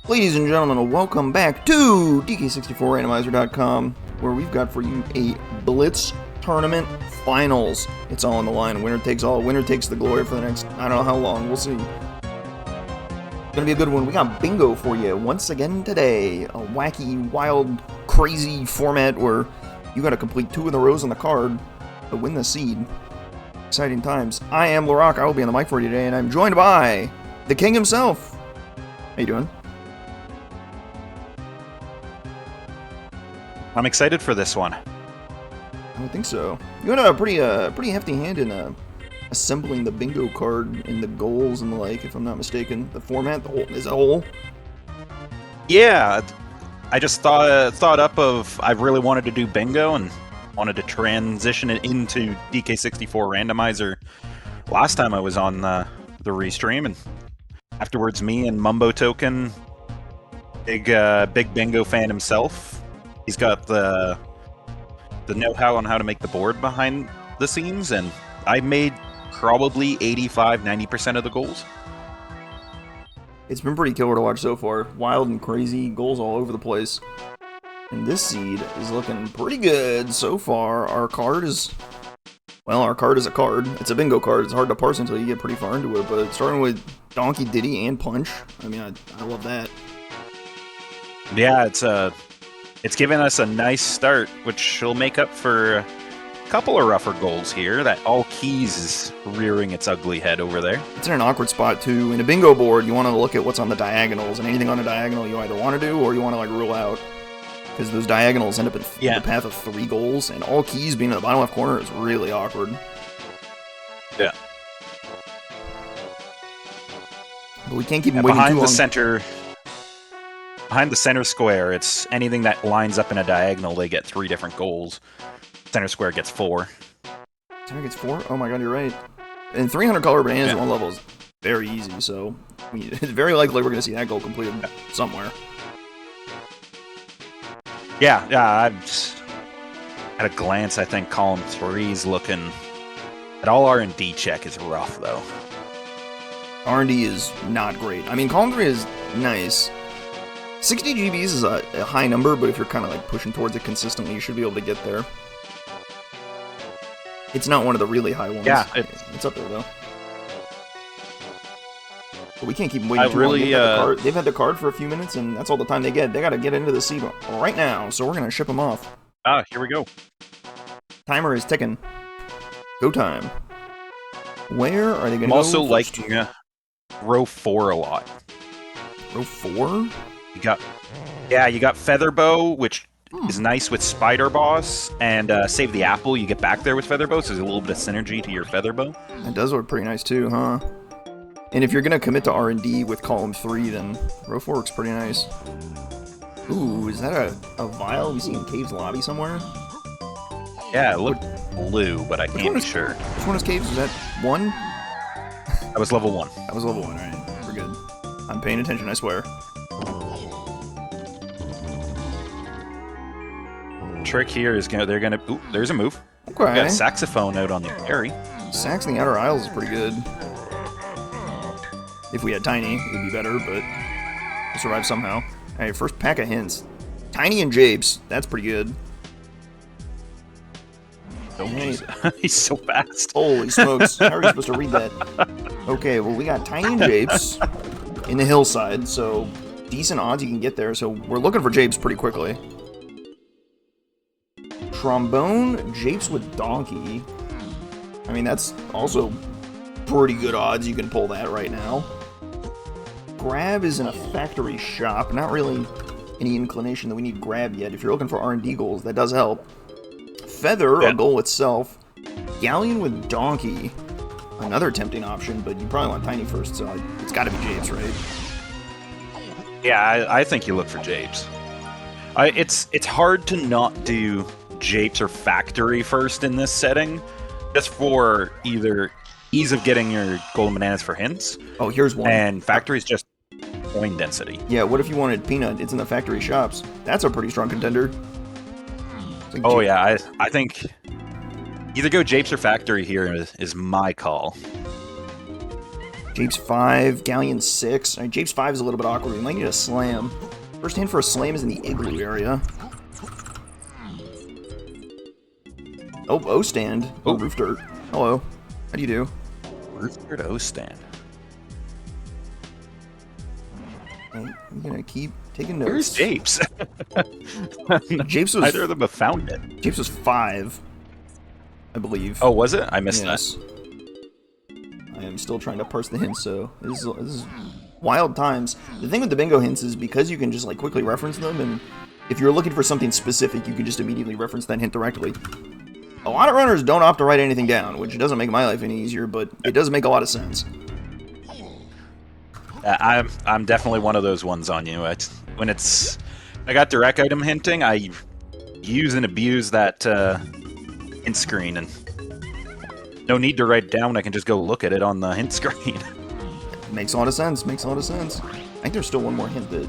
Ladies and gentlemen, welcome back to DK64 Randomizer.com, where we've got for you a Blitz tournament finals. It's all on the line. Winner takes all. Winner takes the glory for the next, I don't know how long. We'll see. Gonna be a good one. We got bingo for you once again today. A wacky, wild, crazy format where you gotta complete 2 of the rows on the card to win the seed. Exciting times. I am Larock. I will be on the mic for you today, and I'm joined by the king himself. How you doing? I'm excited for this one. I would think so. You had a pretty hefty hand in assembling the bingo card and the goals and the like, if I'm not mistaken. The format, is it whole? Yeah, I just thought up of I really wanted to do bingo and wanted to transition it into DK64 Randomizer last time I was on the restream, and afterwards me and Mumbo Token, big bingo fan himself, he's got the know-how on how to make the board behind the scenes, and I made probably 85-90% of the goals. It's been pretty killer to watch so far. Wild and crazy, goals all over the place. And this seed is looking pretty good so far. Our card is a card. It's a bingo card. It's hard to parse until you get pretty far into it, but starting with Donkey, Diddy, and Punch, I mean, I love that. Yeah, it's given us a nice start, which will make up for a couple of rougher goals here. That all keys is rearing its ugly head over there. It's in an awkward spot, too. In a bingo board, you want to look at what's on the diagonals, and anything on a diagonal you either want to do or you want to, like, rule out. Because those diagonals end up in the path of 3 goals, and all keys being in the bottom left corner is really awkward. Yeah. But we can't keep him waiting too long. Behind the center square, it's anything that lines up in a diagonal, they get 3 different goals. Center square gets 4. Center gets 4? Oh my god, you're right. And 300 color bananas at one level is very easy, so it's very likely we're going to see that goal completed somewhere. Yeah, at a glance, I think column 3's looking... At all R&D check is rough, though. R&D is not great. I mean, column 3 is nice. 60 GBs is a high number, but if you're kind of like pushing towards it consistently, you should be able to get there. It's not one of the really high ones. Yeah, it's up there though. But we can't keep them waiting too long. They've had the card for a few minutes, and that's all the time they get. They got to get into the seed right now, so we're gonna ship them off. Here we go. Timer is ticking. Go time. Where are they gonna go? I'm also liking row 4 a lot. Row 4? You got Feather Bow, which is nice with Spider Boss, and Save the Apple, you get back there with Feather Bow, so there's a little bit of synergy to your Feather Bow. That does look pretty nice too, huh? And if you're going to commit to R&D with column 3, then row 4 looks pretty nice. Ooh, is that a vial we see in Cave's lobby somewhere? Yeah, it looked blue, but I can't be sure. Which one is Cave's? Is that 1? That was level 1. That was level 1, alright. We're good. I'm paying attention, I swear. Trick here is they're gonna. Ooh, there's a move. Okay. We got a saxophone out on the carry. Sax in the outer aisles is pretty good. If we had Tiny, it would be better, but we'll survive somehow. Alright, first pack of hints. Tiny and Japes. That's pretty good. Oh, he's so fast. Holy smokes. How are you supposed to read that? Okay, well, we got Tiny and Japes in the hillside, so decent odds you can get there. So we're looking for Japes pretty quickly. Trombone, Japes with Donkey. I mean, that's also pretty good odds you can pull that right now. Grab is in a factory shop. Not really any inclination that we need Grab yet. If you're looking for R&D goals, that does help. Feather, a goal itself. Galleon with Donkey. Another tempting option, but you probably want Tiny first, so it's got to be Japes, right? Yeah, I think you look for Japes. It's hard to not do Japes or Factory first in this setting, just for either ease of getting your golden bananas for hints. Oh, here's one. And Factory's just coin density. Yeah, what if you wanted Peanut? It's in the factory shops. That's a pretty strong contender. Like yeah, I think either go Japes or Factory here is my call. Japes 5, Galleon 6. Right, Japes 5 is a little bit awkward. We might need a slam. First hint for a slam is in the igloo area. Oh, O-stand. Oh, Roof Dirt. Hello. How do you do? Roof Dirt O-stand. Okay, I'm gonna keep taking notes. Where's Japes? Japes was... Neither of them have found it. Japes was 5, I believe. Oh, was it? I missed that. I am still trying to parse the hints, so this is wild times. The thing with the bingo hints is because you can just like quickly reference them and if you're looking for something specific, you can just immediately reference that hint directly. A lot of runners don't opt to write anything down, which doesn't make my life any easier, but it does make a lot of sense. I'm definitely one of those ones on you. When I got direct item hinting, I use and abuse that hint screen, and no need to write it down. I can just go look at it on the hint screen. Makes a lot of sense. Makes a lot of sense. I think there's still one more hint that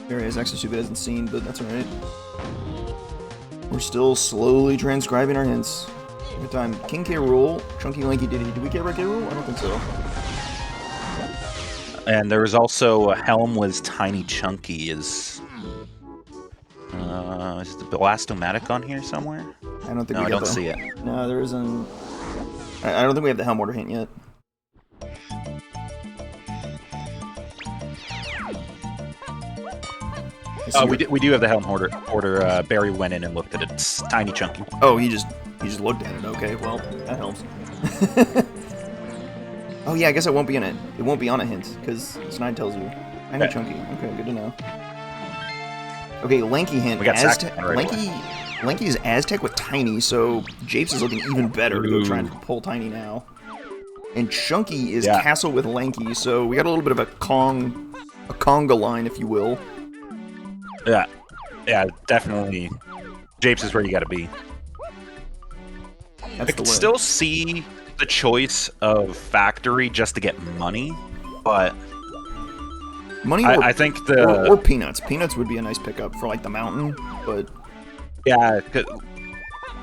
Barry has access to but hasn't seen, but that's alright. We're still slowly transcribing our hints. Good time. King K. Rool, Chunky Lanky Diddy. Did we get Red K. Rool? I don't think so. And there was also a Helm was Tiny Chunky. Is the Blastomatic on here somewhere? I don't think no, we I got don't see it. No, there isn't. I don't think we have the Helm order hint yet. Oh, we do have the Helm order. Barry went in and looked at it. It's Tiny Chunky. Oh, he just looked at it. Okay, well that helps. Oh yeah, I guess it won't be in it. It won't be on a hint because Snide tells you. Tiny Okay. Chunky. Okay, good to know. Okay, Lanky hint. We got Aztec. right Lanky is Aztec with Tiny, so Japes is looking even better to go try and pull Tiny now. And Chunky is Castle with Lanky, so we got a little bit of a conga line, if you will. Yeah, definitely. Japes is where you got to be. That's I can still see the choice of Factory just to get money, but money. I think the or Peanuts. Peanuts would be a nice pickup for like the mountain, but yeah,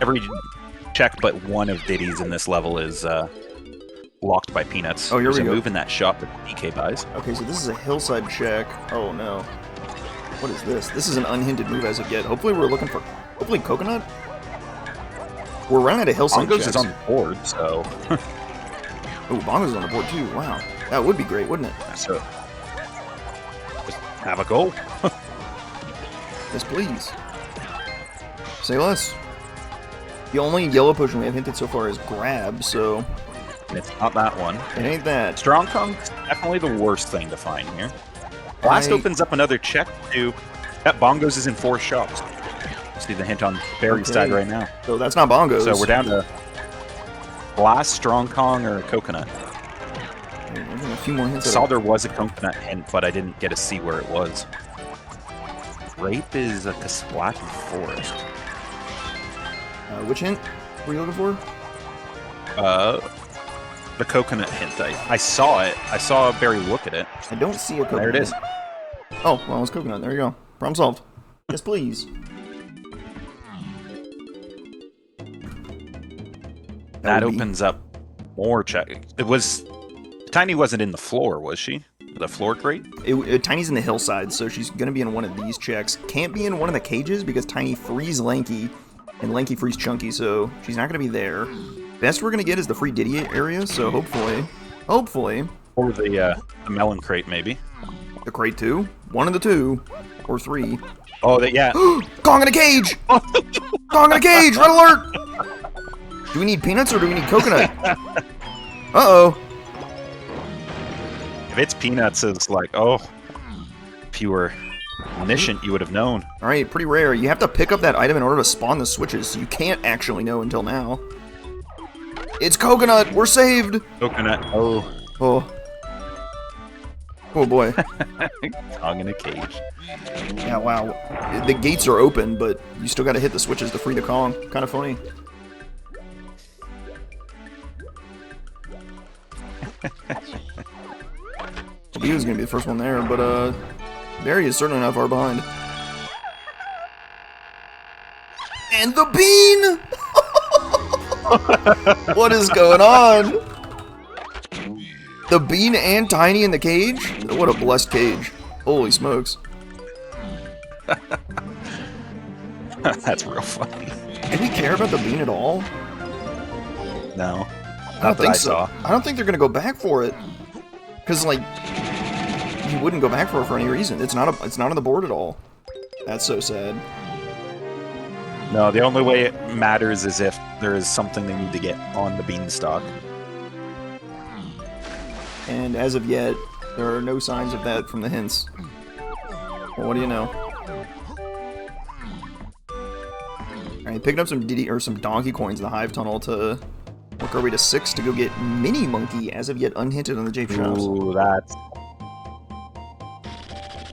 every check but one of Diddy's in this level is locked by Peanuts. Oh, here we There's a go. move in that shop that DK buys. Okay, so this is a hillside check. Oh no. What is this? This is an unhinted move as of yet. Hopefully we're looking for... Hopefully Coconut? We're running out of hillside Bongos checks. is on the board, so... Oh, Bongo's is on the board too. Wow. That would be great, wouldn't it? So... just have a goal. Yes, please. Say less. The only yellow potion we have hinted so far is Grab, so... And it's not that one. It ain't that. Strong Kong's definitely the worst thing to find here. Blast opens up another check to... That Bongos is in 4 shops. See the hint on Barry's side right now. So that's not Bongos. So we're down to Blast, Strong Kong, or Coconut. A few more hints. I saw there was a Coconut hint, but I didn't get to see where it was. Grape is a Kasplaki Forest. Which hint were you looking for? The Coconut hint. I saw it. I saw Barry look at it. I don't see a Coconut. There it is. Oh, well, it's Coconut. There you go. Problem solved. Yes, please. That opens up more check. It was... Tiny wasn't in the floor, was she? The floor crate? Tiny's in the hillside, so she's going to be in one of these checks. Can't be in one of the cages because Tiny frees Lanky, and Lanky frees Chunky, so she's not going to be there. Best we're going to get is the free Diddy area, so hopefully... Or the melon crate, maybe. The crate 2? One of the 2. Or 3. Oh, yeah. Kong in a cage! Kong in a cage! Red alert! Do we need peanuts or do we need coconut? Uh-oh. If it's peanuts, it's like, oh, if you were omniscient, you would have known. Alright, pretty rare. You have to pick up that item in order to spawn the switches, so you can't actually know until now. It's coconut! We're saved! Coconut, oh. Oh. Oh boy. Kong in a cage. Yeah, wow. The gates are open, but you still gotta hit the switches to free the Kong. Kinda funny. Obiyo's gonna be the first one there, but Barry is certainly not far behind. And the bean! What is going on? The bean and Tiny in the cage? What a blessed cage. Holy smokes. That's real funny. Do we care about the bean at all? No. I don't think so. I don't think they're gonna go back for it. Cause like you wouldn't go back for it for any reason. It's not on the board at all. That's so sad. No, the only way it matters is if there is something they need to get on the beanstalk. And as of yet, there are no signs of that from the hints. Well, what do you know? Alright, picking up some some donkey coins in the Hive Tunnel to work our way to 6 to go get Mini Monkey, as of yet unhinted on the Jape shops. Ooh, that's...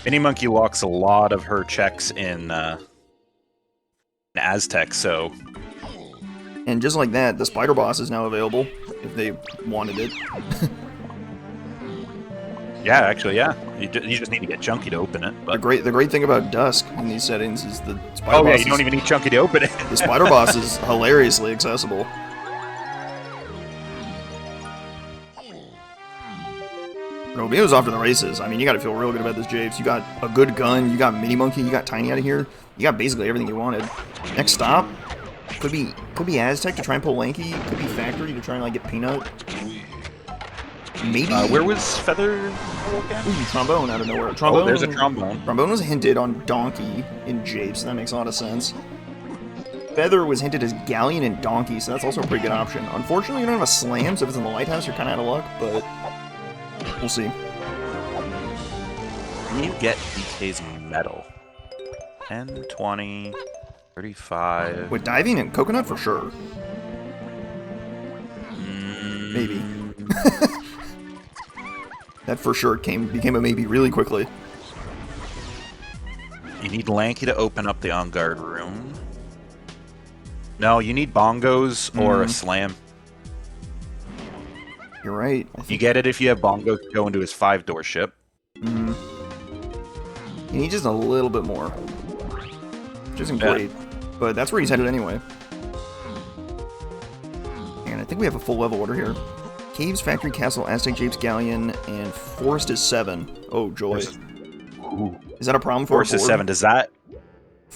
Mini Monkey locks a lot of her checks in Aztec, so... And just like that, the Spider Boss is now available, if they wanted it. Yeah, actually, yeah. You just need to get Chunky to open it. But... The great thing about Dusk in these settings is the Spider Boss. Oh yeah, you don't even need Chunky to open it. The Spider Boss is hilariously accessible. Obiyo's off to the races. I mean, you got to feel real good about this, Japes. You got a good gun, you got Mini Monkey, you got Tiny out of here. You got basically everything you wanted. Next stop could be Aztec to try and pull Lanky. Could be Factory to try and like get Peanut. Maybe. Where was Feather? Ooh, Trombone out of nowhere. Trombone. Oh, there's a Trombone. Trombone was hinted on Donkey in Japes, so that makes a lot of sense. Feather was hinted as Galleon and Donkey, so that's also a pretty good option. Unfortunately, you don't have a Slam, so if it's in the Lighthouse, you're kind of out of luck, but we'll see. Can you get DK's medal? 10, 20, 35... With Diving and Coconut, for sure. Maybe. That for sure became a maybe really quickly. You need Lanky to open up the on-guard room. No, you need bongos or a slam. You're right. You get it if you have bongos go into his 5-door ship. You need just a little bit more. Which isn't great. But that's where he's headed anyway. And I think we have a full level order here. Caves, Factory, Castle, Aztec, Japes, Galleon, and Forest is 7. Oh, joy. Ooh. Is that a problem for Forest is 7. Does that...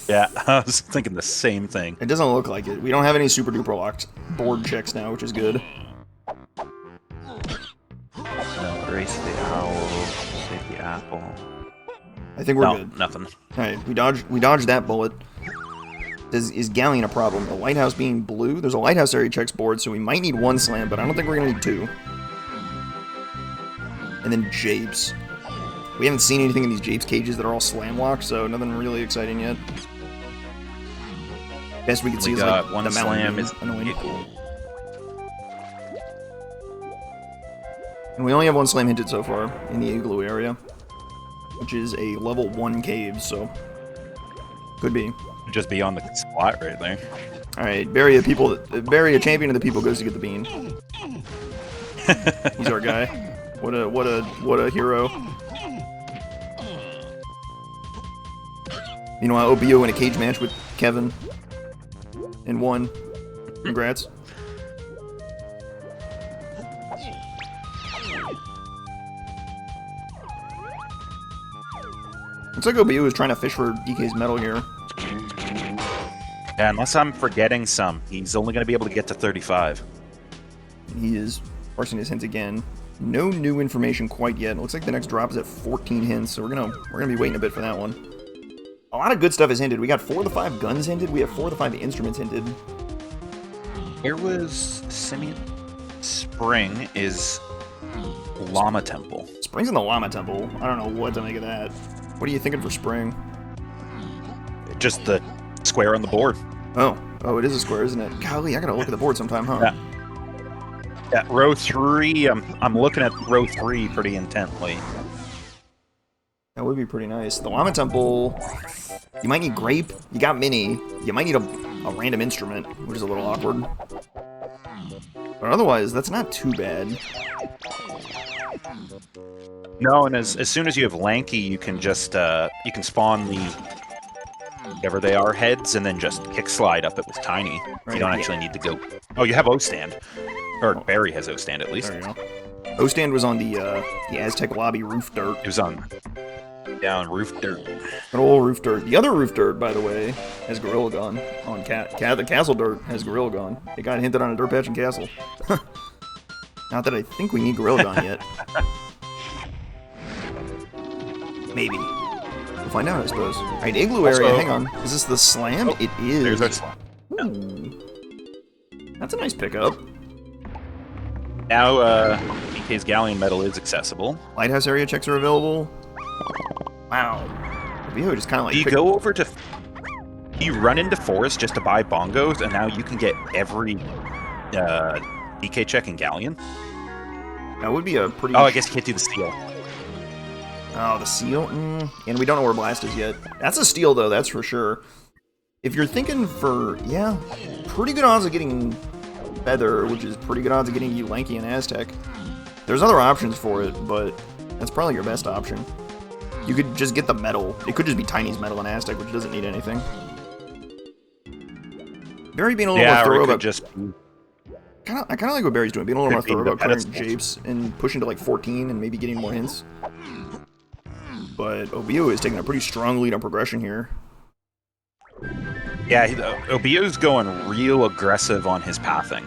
Yeah, I was thinking the same thing. It doesn't look like it. We don't have any super duper locked board checks now, which is good. No, Race the Owl, Save the Apple. I think we're good. Nothing. Alright, we dodged that bullet. Is Galleon a problem? The Lighthouse being blue? There's a Lighthouse area checks board, so we might need 1 slam, but I don't think we're gonna need 2. And then Japes. We haven't seen anything in these Japes cages that are all slam locked, so nothing really exciting yet. Best we can see is like one the slam is annoying. And we only have 1 slam hinted so far in the Igloo area, which is a level 1 cave, so could be. Just be on the spot right there. Alright, Barrie, a champion of the people goes to get the bean. He's our guy. What a hero. Meanwhile, Obiyo in a cage match with Kevin. And won. Congrats. Looks like Obiyo is trying to fish for DK's medal here. Yeah, unless I'm forgetting some, he's only going to be able to get to 35. He is parsing his hints again. No new information quite yet. It looks like the next drop is at 14 hints, so we're gonna be waiting a bit for that one. A lot of good stuff is hinted. We got 4 of the 5 guns hinted. We have 4 of the 5 instruments hinted. Here was Simeon. Spring is Llama Temple. Spring's in the Llama Temple. I don't know what to make of that. What are you thinking for Spring? Just the square on the board. Oh, it is a square, isn't it? Golly, I gotta look at the board sometime, huh? Yeah, row 3. I'm looking at row 3 pretty intently. That would be pretty nice. The Llama Temple, you might need Grape. You got Mini. You might need a random instrument, which is a little awkward. But otherwise, that's not too bad. No, and as soon as you have Lanky, you can just you can spawn the whatever they are heads, and then just kick slide up it with Tiny. Right, you don't actually need to go. Oh, you have O-stand, or Barrie has O-stand at least. There you go. O-stand was on the Aztec lobby roof dirt. It was on down roof dirt. An old roof dirt. The other roof dirt, by the way, has Gorilla Gun. On the Castle dirt has Gorilla Gun. It got hinted on a dirt patch in Castle. Not that I think we need Gorilla Gun yet. Maybe. We'll find out, I suppose. Alright, Igloo area, hang on. Is this the slam? Oh, it is. There's our slam. Ooh. That's a nice pickup. Now, DK's Galleon medal is accessible. Lighthouse area checks are available. Wow. Obiyo just kind of like... Do you go over to... You run into Forest just to buy bongos, and now you can get every DK check in Galleon. That would be a pretty... Oh, I guess you can't do the steal. Oh, the seal? And we don't know where Blast is yet. That's a steal, though, that's for sure. If you're thinking for, yeah, pretty good odds of getting Feather, which is pretty good odds of getting you Lanky and Aztec. There's other options for it, but that's probably your best option. You could just get the metal. It could just be Tiny's metal and Aztec, which doesn't need anything. Barry being a little more thorough about... just... I kind of like what Barry's doing, being a little more thorough about clearing japes and pushing to like 14 and maybe getting more hints. But Obiyo is taking a pretty strong lead on progression here. Yeah, Obiyo's going real aggressive on his pathing.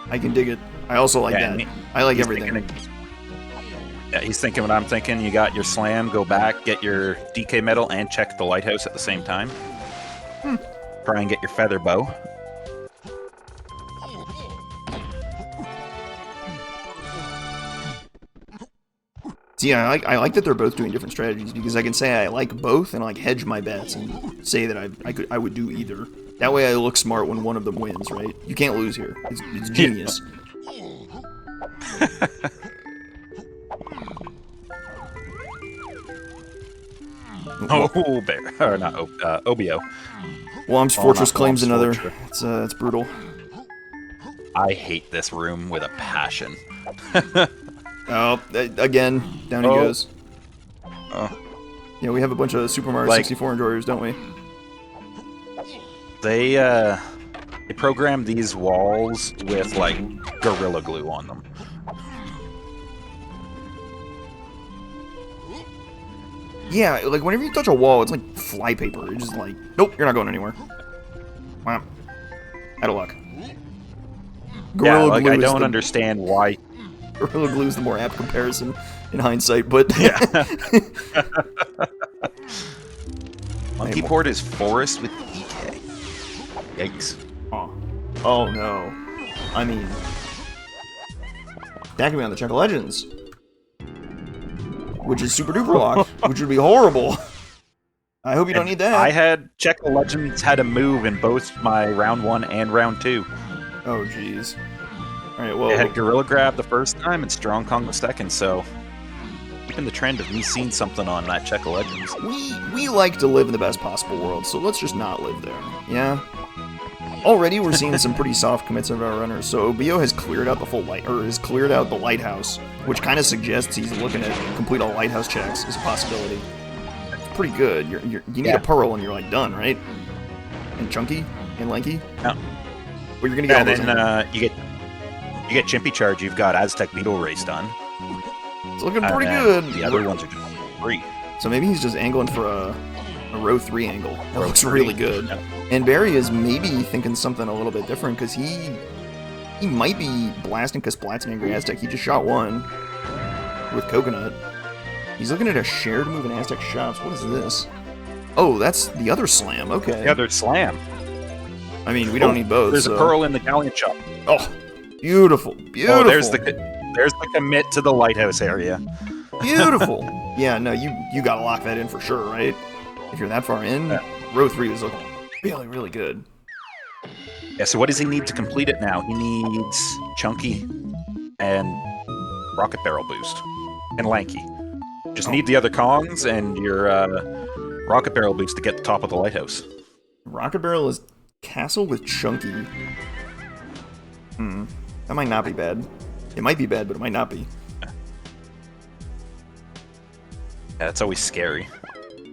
I can dig it. I also like that. I like everything. Yeah, he's thinking what I'm thinking. You got your slam, go back, get your DK medal, and check the Lighthouse at the same time. Try and get your feather bow. See, I like that they're both doing different strategies, because I can say I like both and like hedge my bets and say that I would do either. That way I look smart when one of them wins, right? You can't lose here. It's genius. Oh, Bear. Or not Obiyo. Whomp's Fortress claims another. It's brutal. I hate this room with a passion. Oh, again, down he goes. Oh. Yeah, we have a bunch of Super Mario 64 enjoyers, don't we? They programmed these walls with, like, Gorilla Glue on them. Yeah, like, whenever you touch a wall, it's like flypaper. It's just like, nope, you're not going anywhere. Wow. Out of luck. Gorilla Glue I don't understand why... Gorilla Glue is the more apt comparison in hindsight, but... Yeah. Monkey Port is Forest with DK. Yikes. Oh no. I mean... That could be on the Check of Legends. Which is super duper locked, which would be horrible. I hope you don't need that. I had Check of Legends had a move in both my round 1 and round 2. Oh jeez. Alright, well... It had Gorilla Grab the first time and Strong Kong the second, so... Keeping the trend of me seeing something on that Check of Legends. We like to live in the best possible world, so let's just not live there. Yeah? Already we're seeing some pretty soft commits of our runners, so Obiyo has cleared out the has cleared out the Lighthouse, which kind of suggests he's looking at complete all Lighthouse checks as a possibility. It's pretty good. You need a Pearl and you're like done, right? And Chunky and Lanky? No. Well, you're gonna get all those then you get Chimpy Charge, you've got Aztec Beetle Race done. It's looking pretty good. The other ones are just free. So maybe he's just angling for a row 3 angle. That looks really good. Yeah. And Barry is maybe thinking something a little bit different, because he might be blasting because Splat's an Angry Aztec. He just shot one with Coconut. He's looking at a shared move in Aztec Shops. What is this? Oh, that's the other slam. Okay. The other slam. I mean, we don't need both. There's a Pearl in the Galleon shop. Oh, beautiful. Beautiful. Oh, there's the commit to the Lighthouse area. Beautiful. Yeah, no, you gotta lock that in for sure, right? If you're that far in, row 3 is looking really, really good. Yeah, so what does he need to complete it now? He needs Chunky and Rocket Barrel Boost. And Lanky. Just need the other Kongs and your Rocket Barrel Boost to get the top of the Lighthouse. Rocket Barrel is Castle with Chunky. That might not be bad. It might be bad, but it might not be. Yeah, it's always scary.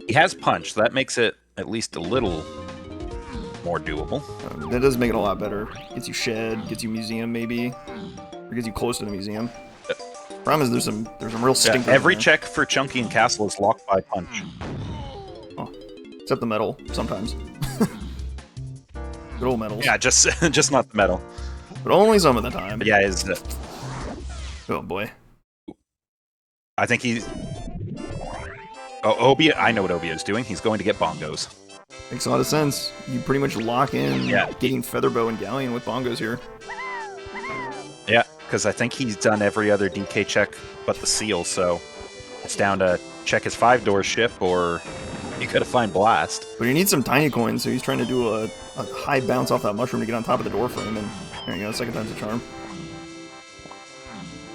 He has Punch, so that makes it at least a little more doable. That does make it a lot better. Gets you Shed, gets you Museum maybe, or gets you close to the Museum. Problem is there's some real stinkers. Every check for Chunky and Castle is locked by Punch. Oh, except the metal sometimes. Good old metals. Yeah, just not the metal. But only some of the time. But yeah, is oh boy. I think he's. Oh, Obiyo! I know what Obiyo's doing. He's going to get bongos. Makes a lot of sense. You pretty much lock in getting Featherbow and Galleon with bongos here. Yeah, because I think he's done every other DK check but the seal, so it's down to check his 5-door ship or You gotta find Blast. But he needs some tiny coins, so he's trying to do a high bounce off that mushroom to get on top of the door frame, and there you go, second time's a charm.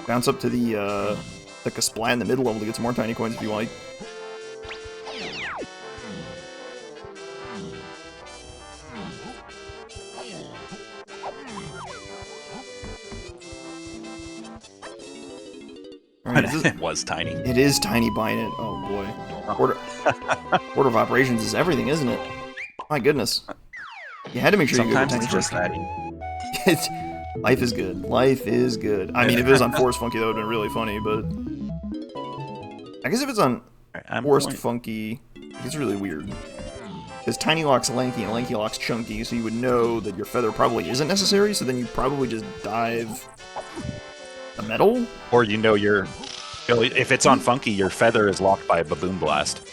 Bounce up to the like a splat in the mid level to get some more tiny coins if you like. Right, It was tiny. It is tiny buying it. Oh boy. Order of operations is everything, isn't it? My goodness. You had to make sure Sometimes you it's go just that. Life is good. Life is good. I mean, if it was on Forest Funky, that would have been really funny, but... I guess if it's on Forest Funky, it's really weird. Because Tiny locks Lanky and Lanky locks Chunky, so you would know that your feather probably isn't necessary, so then you probably just dive... the metal? Or you know if it's on Funky, your feather is locked by a Baboon Blast.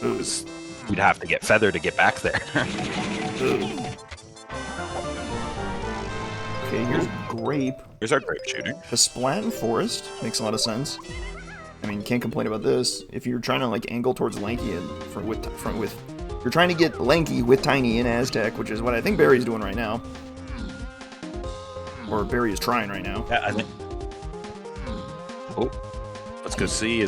You'd have to get feather to get back there. Okay, here's Grape. Here's our Grape shooter. The Splat and Forest makes a lot of sense. I mean, you can't complain about this. If you're trying to like angle towards Lanky and you're trying to get Lanky with Tiny in Aztec, which is what I think Barry's doing right now. Or Barry is trying right now. Yeah, I think. Oh, let's go see.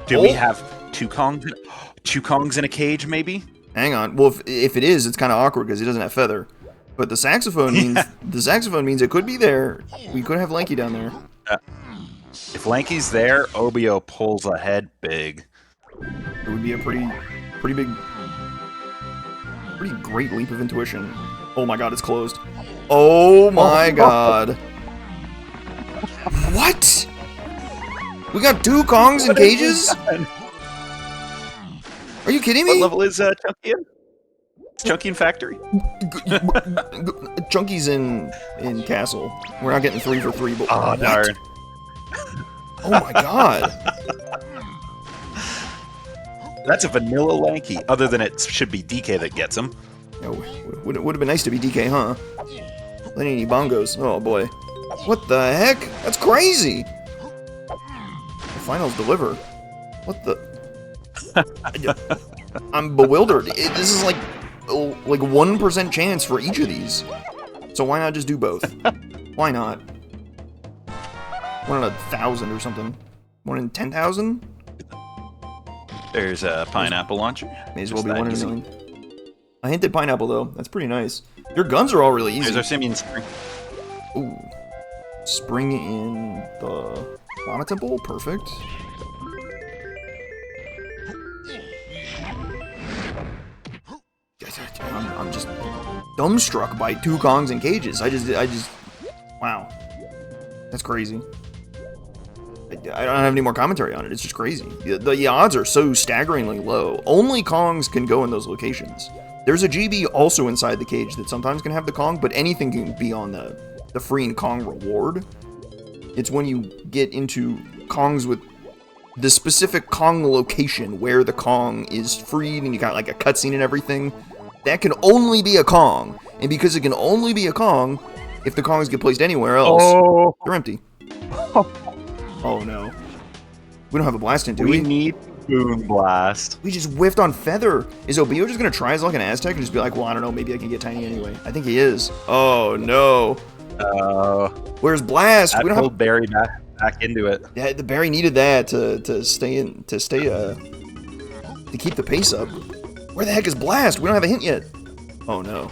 Do we have two Kongs in a cage? Maybe. Hang on. Well, if it is, it's kind of awkward because he doesn't have feather. But the saxophone means it could be there. We could have Lanky down there. If Lanky's there, Obiyo pulls ahead big. It would be a pretty great leap of intuition. Oh my god, it's closed. Oh my god. What? We got two Kongs in cages? Are you kidding me? What level is Chunky in? Is Chunky in Factory? Chunky's in Castle. We're not getting 3 for 3, but oh, darn. Oh my god. That's a vanilla Lanky, other than it should be DK that gets him. Oh, would have been nice to be DK, huh? Lenny bongos. Oh boy. What the heck? That's crazy! The finals deliver. What the... I'm bewildered. This is like 1% chance for each of these. So why not just do both? Why not? 1 in 1,000 or something. 1 in 10,000? There's a pineapple launcher. May as well be 1 in a million. I hinted pineapple though. That's pretty nice. Your guns are all really easy. There's our Simian Spring. Ooh. Spring in the Lana Temple? Perfect. I'm just dumbstruck by 2 Kongs in cages. I just... Wow. That's crazy. I don't have any more commentary on it. It's just crazy. The odds are so staggeringly low. Only Kongs can go in those locations. There's a GB also inside the cage that sometimes can have the Kong, but anything can be on the free and Kong reward. It's when you get into Kongs with the specific Kong location where the Kong is freed and you got like a cutscene and everything. That can only be a Kong. And because it can only be a Kong, if the Kongs get placed anywhere else, they're empty. Oh no. We don't have a blast in, do we? We need Boon Blast. We just whiffed on Feather. Is Obiyo just gonna try his luck in Aztec and just be like, well, I don't know, maybe I can get Tiny anyway? I think he is. Oh no. Where's Blast? We don't have Barry back into it. Yeah, the Barry needed that to keep the pace up. Where the heck is Blast? We don't have a hint yet. Oh no.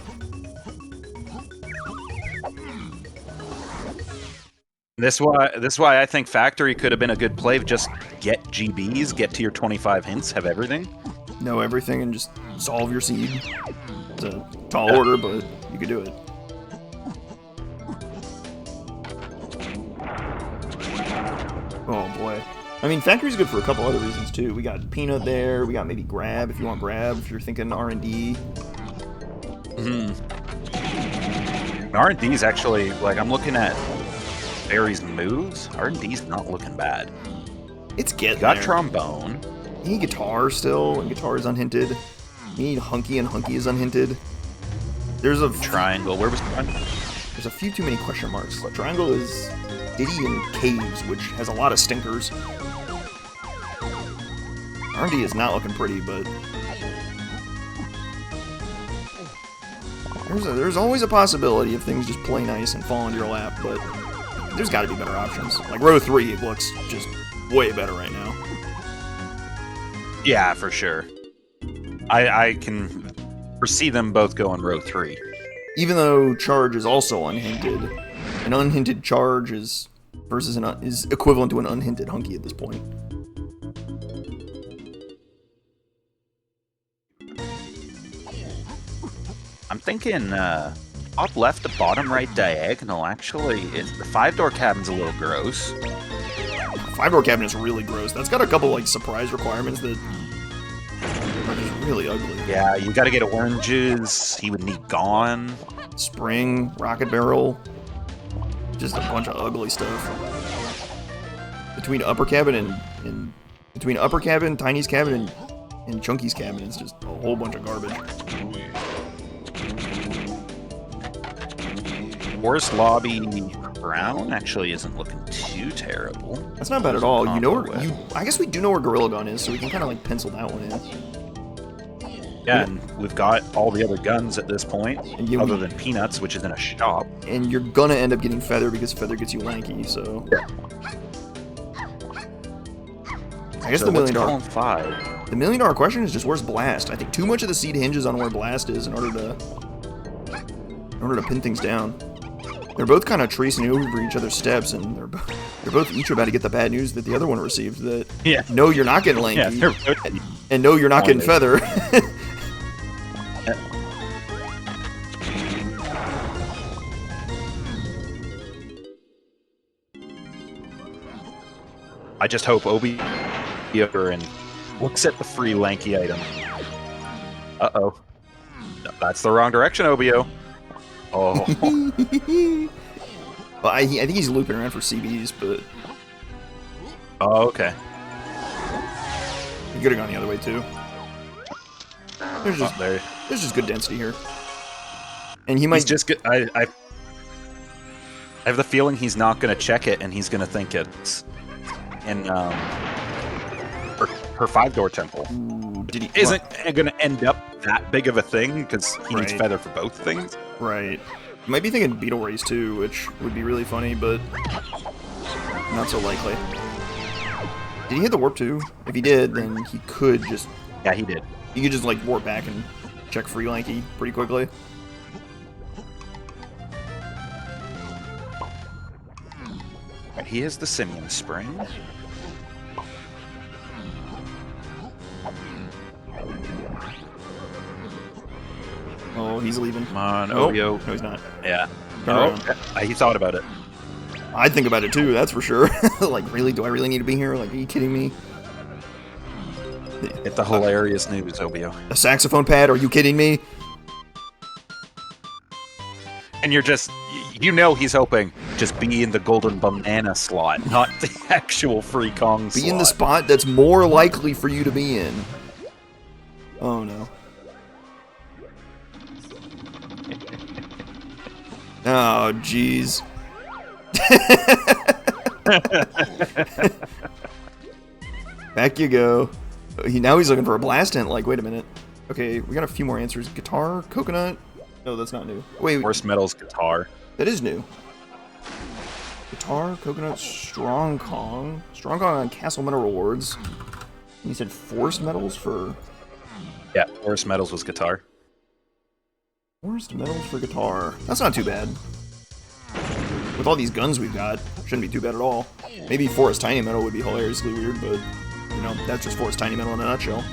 This is why I think Factory could have been a good play. Just get GBs, get to your 25 hints, have everything. Know everything and just solve your seed. It's a tall order, but you could do it. Oh boy. I mean, Factory's good for a couple other reasons too. We got Peanut there. We got maybe Grab if you want Grab. If you're thinking R&D. R&D is actually like I'm looking at Barry's moves. R&D's not looking bad. It's getting got there. Trombone. You need Guitar still, and Guitar is unhinted. You need Hunky, and Hunky is unhinted. There's a Triangle. Where was Triangle? There's a few too many question marks. Triangle is Diddy and Caves, which has a lot of stinkers. RMD is not looking pretty, but there's always a possibility if things just play nice and fall into your lap, but there's got to be better options. Like row 3 looks just way better right now. Yeah, for sure. I can foresee them both going row 3. Even though charge is also unhinted, an unhinted charge is equivalent to an unhinted hunky at this point. I'm thinking top left to bottom right diagonal, actually. The 5-door cabin's a little gross. 5-door cabinet is really gross. That's got a couple like surprise requirements that are just really ugly. Yeah, you gotta get oranges. He would need gone. Spring, rocket barrel, just a bunch of ugly stuff. Between upper cabin and between upper cabin, Tiny's cabin, and Chunky's cabin, it's just a whole bunch of garbage. Forest lobby brown actually isn't looking too terrible. That's not bad at all. You know where I guess we do know where Gorilla Gun is, so we can kind of like pencil that one in. Yeah, and we've got all the other guns at this point, other than Peanuts, which is in a shop. And you're gonna end up getting Feather because Feather gets you lanky, so. Yeah. I guess so the $1 million. The $1 million question is just where's Blast? I think too much of the seed hinges on where Blast is in order to pin things down. They're both kind of tracing over each other's steps, and they're both each about to get the bad news that the other one received. That no, you're not getting lanky, and no, you're not getting Feather. I just hope Obiyo and looks at the free lanky item. Uh-oh. No, that's the wrong direction, Obiyo. Oh. Well, I think he's looping around for CBs, but... Oh, okay. He could have gone the other way, too. There's just good density here. And he might... He's just good. I have the feeling he's not going to check it, and he's going to think it's in her 5-door temple. Ooh, Isn't going to end up that big of a thing, because he needs Feather for both things. Right. You might be thinking Beetle Race too, which would be really funny, but not so likely. Did he hit the warp too? If he did, then he could just... Yeah, he did. He could just like warp back and check free lanky pretty quickly. Right, he has the Simian Spring. Oh, he's leaving. Come on, Obiyo. No, he's not. Yeah. Oh, he thought about it. I'd think about it too, that's for sure. Like, really? Do I really need to be here? Like, are you kidding me? Get the hilarious news, Obiyo. A saxophone pad? Are you kidding me? And you're just... You know he's hoping just be in the golden banana slot, not the actual free Kong slot. Be in the spot that's more likely for you to be in. Oh, no. Oh, jeez. Back you go. Now he's looking for a blast hint. Like, wait a minute. Okay, we got a few more answers. Guitar, coconut. No, that's not new. Wait. Forest Metal's guitar. That is new. Guitar, coconut, strong Kong. Strong Kong on Castle Metal rewards. And you said Forest Metals for... Yeah, Forest Metals was guitar. Forest Metals for guitar. That's not too bad. With all these guns we've got, shouldn't be too bad at all. Maybe Forest Tiny Metal would be hilariously weird, but, you know, that's just Forest Tiny Metal in a nutshell.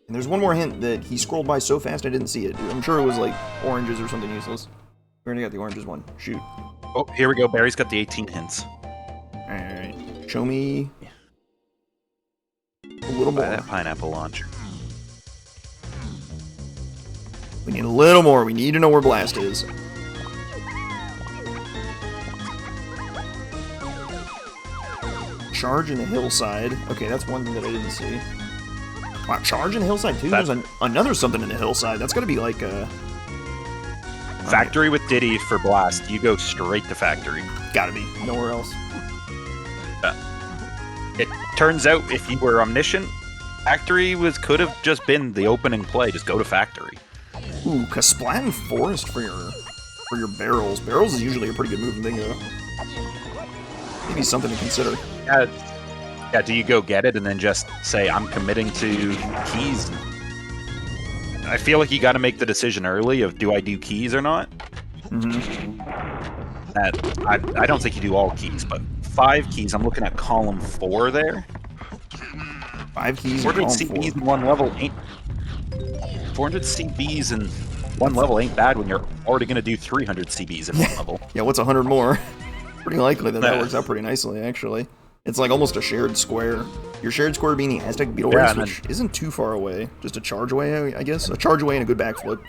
And there's one more hint that he scrolled by so fast I didn't see it. I'm sure it was like oranges or something useless. We already got the oranges one. Shoot. Oh, here we go. Barry's got the 18 hints. Alright. Show me a little more. That pineapple launcher. We need a little more. We need to know where Blast is. Charge in the hillside. Okay, that's one thing that I didn't see. Wow, charge in the hillside too? There's another something in the hillside. That's gotta be like a... Factory with Diddy for Blast. You go straight to Factory. Gotta be. Nowhere else. It turns out if you were omniscient, factory could have just been the opening play. Just go to factory. Ooh, Kasplat and Forest for your barrels. Barrels is usually a pretty good move in bingo. Maybe something to consider. Yeah, do you go get it and then just say, I'm committing to keys? I feel like you got to make the decision early of, do I do keys or not? Mm-hmm. I don't think you do all keys, but 5 keys. I'm looking at column 4 there. 5 keys. 400 CBs in one level ain't. 400 CBs in one level ain't bad when you're already going to do 300 CBs in one level. Yeah, what's 100 more? Pretty likely that works out pretty nicely, actually. It's like almost a shared square. Your shared square being the Aztec Beetle Race, which isn't too far away. Just a charge away, I guess. A charge away and a good backflip.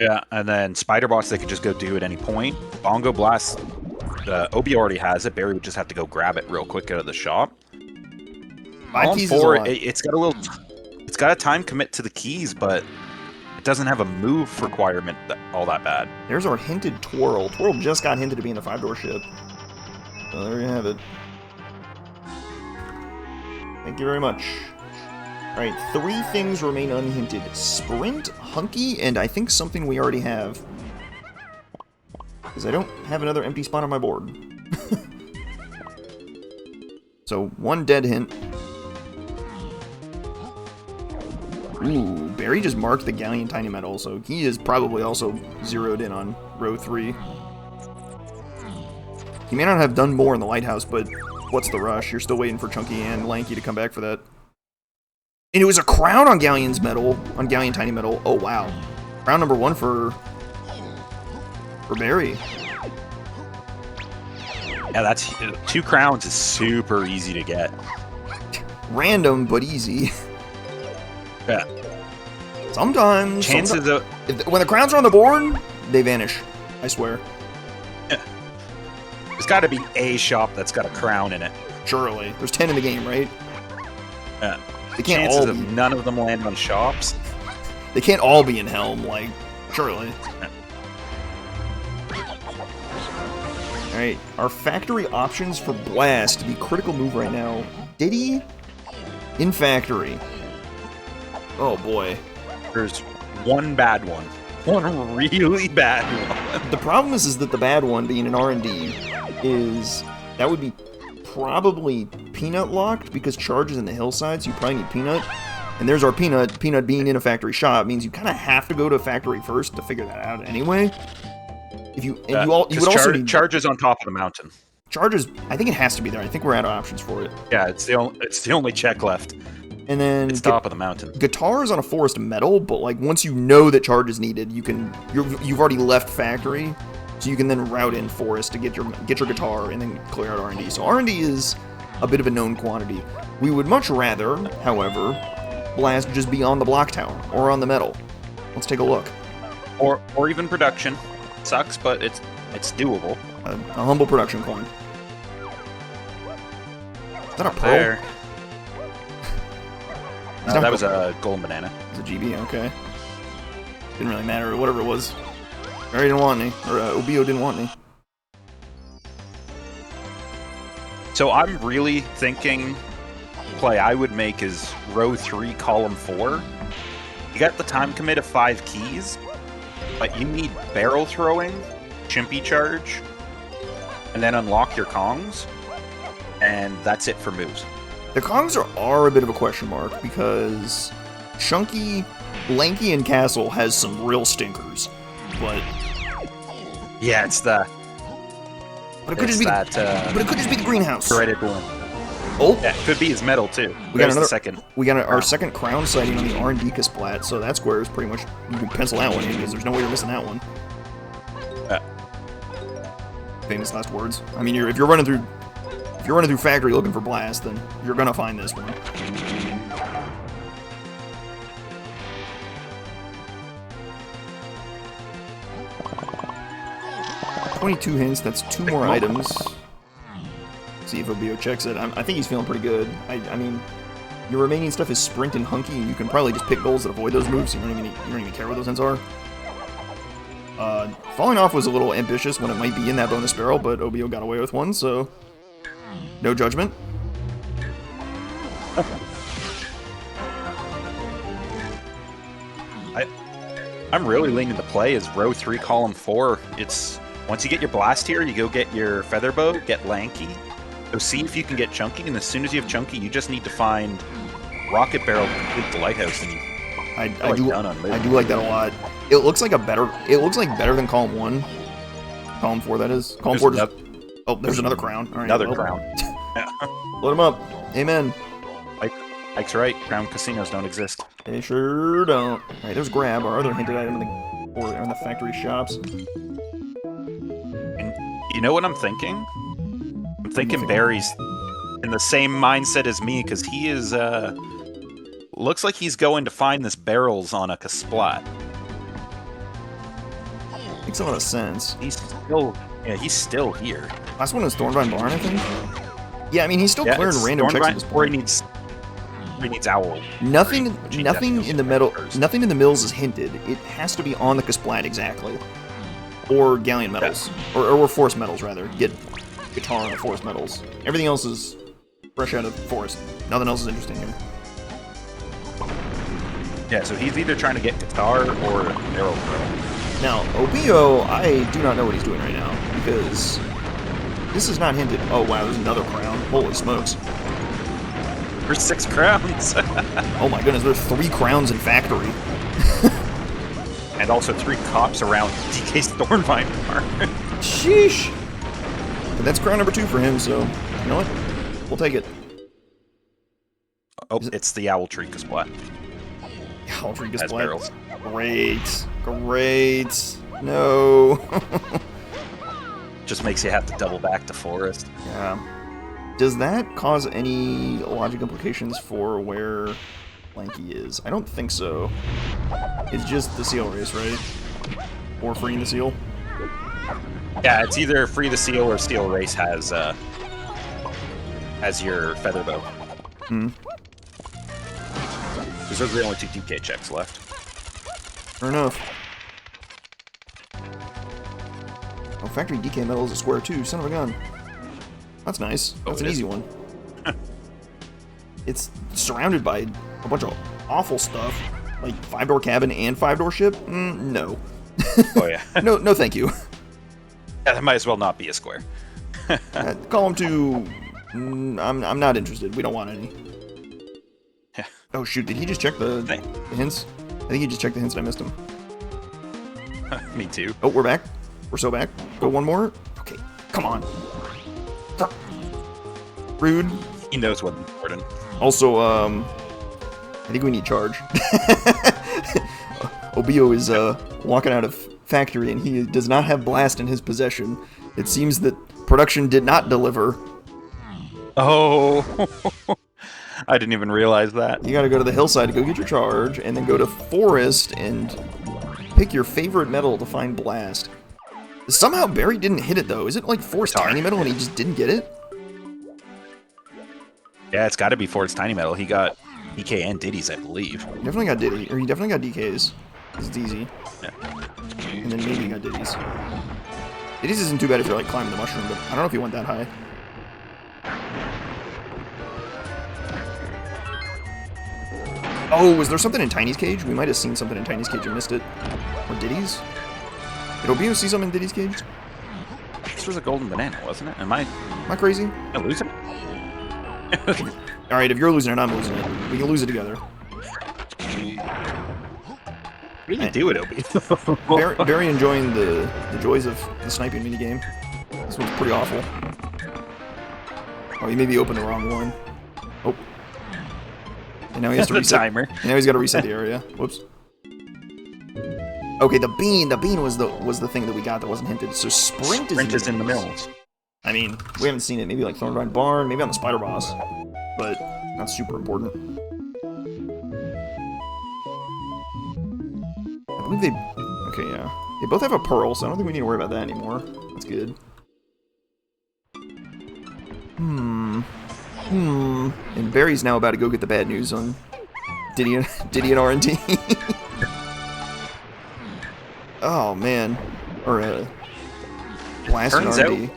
Yeah, and then Spider Boss, they could just go do at any point. Bongo Blast, Obiyo already has it. Barry would just have to go grab it real quick out of the shop. 5 keys is a lot. It's got a time commit to the keys, but it doesn't have a move requirement all that bad. There's our hinted Twirl. Twirl just got hinted to be in the 5-door ship. So there you have it. Thank you very much. Alright, 3 things remain unhinted. Sprint, Hunky, and I think something we already have. Because I don't have another empty spot on my board. So, 1 dead hint. Ooh, Barry just marked the Galleon Tiny Metal, so he is probably also zeroed in on row 3. He may not have done more in the Lighthouse, but what's the rush? You're still waiting for Chunky and Lanky to come back for that. And it was a crown on Galleon's Metal, on Galleon Tiny Metal. Oh, wow. Crown number 1 for Barry. Yeah, that's 2 crowns is super easy to get. Random, but easy. Yeah. Sometimes. Chances of... When the crowns are on the board, they vanish. I swear. Yeah. There's got to be a shop that's got a crown in it. Surely. There's 10 in the game, right? Yeah. They can't Chances all of be. none of them land on shops. They can't all be in Helm, like, surely. Yeah. Alright, our factory options for Blast to be critical move right now. Diddy in factory. Oh boy. There's one bad one. One really bad one. The problem is that the bad one, being an R&D, is that would be probably Peanut locked, because Charge is in the hillside, so you probably need Peanut. And there's our Peanut. Peanut being in a factory shop means you kind of have to go to factory first to figure that out anyway. If you and you would also need Charge is on top of the mountain. Charges. I think it has to be there. I think we're out of options for it. Yeah, it's the only check left. And then it's top of the mountain. Guitar is on a forest metal, but like once you know that Charge is needed, you've already left factory, so you can then route in forest to get your guitar and then clear out R&D. So R&D is a bit of a known quantity. We would much rather, however, Blast just be on the block tower or on the metal. Let's take a look. Or even production. Sucks, but it's doable. A humble production coin. Is that a pearl? There. No, that was a golden banana. It's a GB, okay. Didn't really matter, whatever it was. Barry didn't want any, or Obiyo didn't want any. So I'm really thinking play I would make is row 3, column 4. You got the time commit of 5 keys, but you need barrel throwing, chimpy charge, and then unlock your Kongs, and that's it for moves. The Kongs are a bit of a question mark, because Chunky, Lanky, and Castle has some real stinkers, but... Yeah, it's the... But it could just be the greenhouse. Threaded one. Oh! Yeah, it could be his metal, too. We got the second. We got our second crown sighting on the R&D Kasplat, so that square is pretty much... You can pencil that one in, because there's no way you're missing that one. Famous last words. I mean, if you're running through factory looking for Blast, then you're gonna find this one. $22 hints, that's 2 more items. See if Obiyo checks it. I think he's feeling pretty good. I mean, your remaining stuff is Sprint and Hunky, and you can probably just pick goals that avoid those moves, so you don't even care what those hints are. Falling off was a little ambitious when it might be in that bonus barrel, but Obiyo got away with one, so no judgment. I'm really leaning to play as row 3, column 4. It's once you get your blast here, you go get your feather bow, get lanky. So see if you can get chunky, and as soon as you have chunky, you just need to find rocket barrel to complete the lighthouse. And I do like that a lot. It looks like better than column 1. Column 4, that is. Column 4 just... Oh, there's another crown. All right, another crown. Yeah. Let him up. Amen. Ike's right. Crown casinos don't exist. They sure don't. All right, there's grab, our other hinted item in the factory shops. And you know what I'm thinking? I'm thinking Barry's in the same mindset as me, because he is, looks like he's going to find this barrels on a Kasplat. Makes a lot of sense. He's still here. Last one is Thornvine Barn, I think? Yeah, I mean, he's still clearing random checks at this point. He needs Owl. Nothing in the mills is hinted. It has to be on the Kasplat exactly. Or Galleon metals. Or forest metals, rather. Get guitar on the forest metals. Everything else is fresh out of forest. Nothing else is interesting here. Yeah, so he's either trying to get guitar or arrow throw. Now, Obiyo, I do not know what he's doing right now, because this is not hinted. Oh wow, there's another crown. Holy smokes. There's 6 crowns. Oh my goodness, there's 3 crowns in factory. And also 3 cops around DK's Thornvine Farm. Sheesh. But that's crown number 2 for him, so you know what? We'll take it. Oh, it's the Owl Tree Kasplat. Owl Tree Kasplat. Great. No. Just makes you have to double back to forest. Yeah. Does that cause any logic implications for where Lanky is? I don't think so. It's just the seal race, right? Or freeing the seal? Yeah, it's either free the seal or seal race has your feather bow. Hmm. Because those are the only 2 DK checks left. Fair enough. Oh, factory DK metal is a square too, son of a gun. That's nice. That's an easy one. It's surrounded by a bunch of awful stuff, like 5-door cabin and 5-door ship. No. Oh yeah. No, thank you. Yeah, that might as well not be a square. Column 2. I'm not interested. We don't want any. Yeah. Oh shoot! Did he just check the hints? I think he just checked the hints and I missed him. Me too. Oh, we're back. We're so back. Go one more. Okay, come on. Rude. He knows what's important. Also, I think we need charge. Obiyo is walking out of factory and he does not have blast in his possession. It seems that production did not deliver. Oh, I didn't even realize that. You gotta go to the hillside to go get your charge, and then go to forest and pick your favorite metal to find blast. Somehow Barry didn't hit it though. Is it like forest tiny metal and he just didn't get it? Yeah, it's got to be forest tiny metal. He got DK and Diddy's, I believe. He definitely got Diddy, or he definitely got DK's. It's easy. Yeah. And then maybe he got Diddy's. Diddy's isn't too bad if you're like climbing the mushroom, but I don't know if he went that high. Oh, was there something in Tiny's cage? We might have seen something in Tiny's cage and missed it. Or Diddy's? Did Obiyo see something in Diddy's cage? This was a golden banana, wasn't it? Am I crazy? losing it? Alright, if you're losing it, I'm losing it. We can lose it together. Really do it, Obi. Very enjoying the joys of the sniping minigame. This one's pretty awful. Oh, he maybe opened the wrong one. Oh. And now he has to reset. Timer. And now he's got to reset the area. Whoops. Okay, the bean was the thing that we got that wasn't hinted. So sprint is in the mills. I mean, we haven't seen it. Maybe like Thornvine Barn, maybe on the Spider Boss, but not super important. I believe they. Okay, yeah, they both have a pearl, so I don't think we need to worry about that anymore. That's good. And Barry's now about to go get the bad news on Diddy and R&D. Oh man, or Blast and R&D.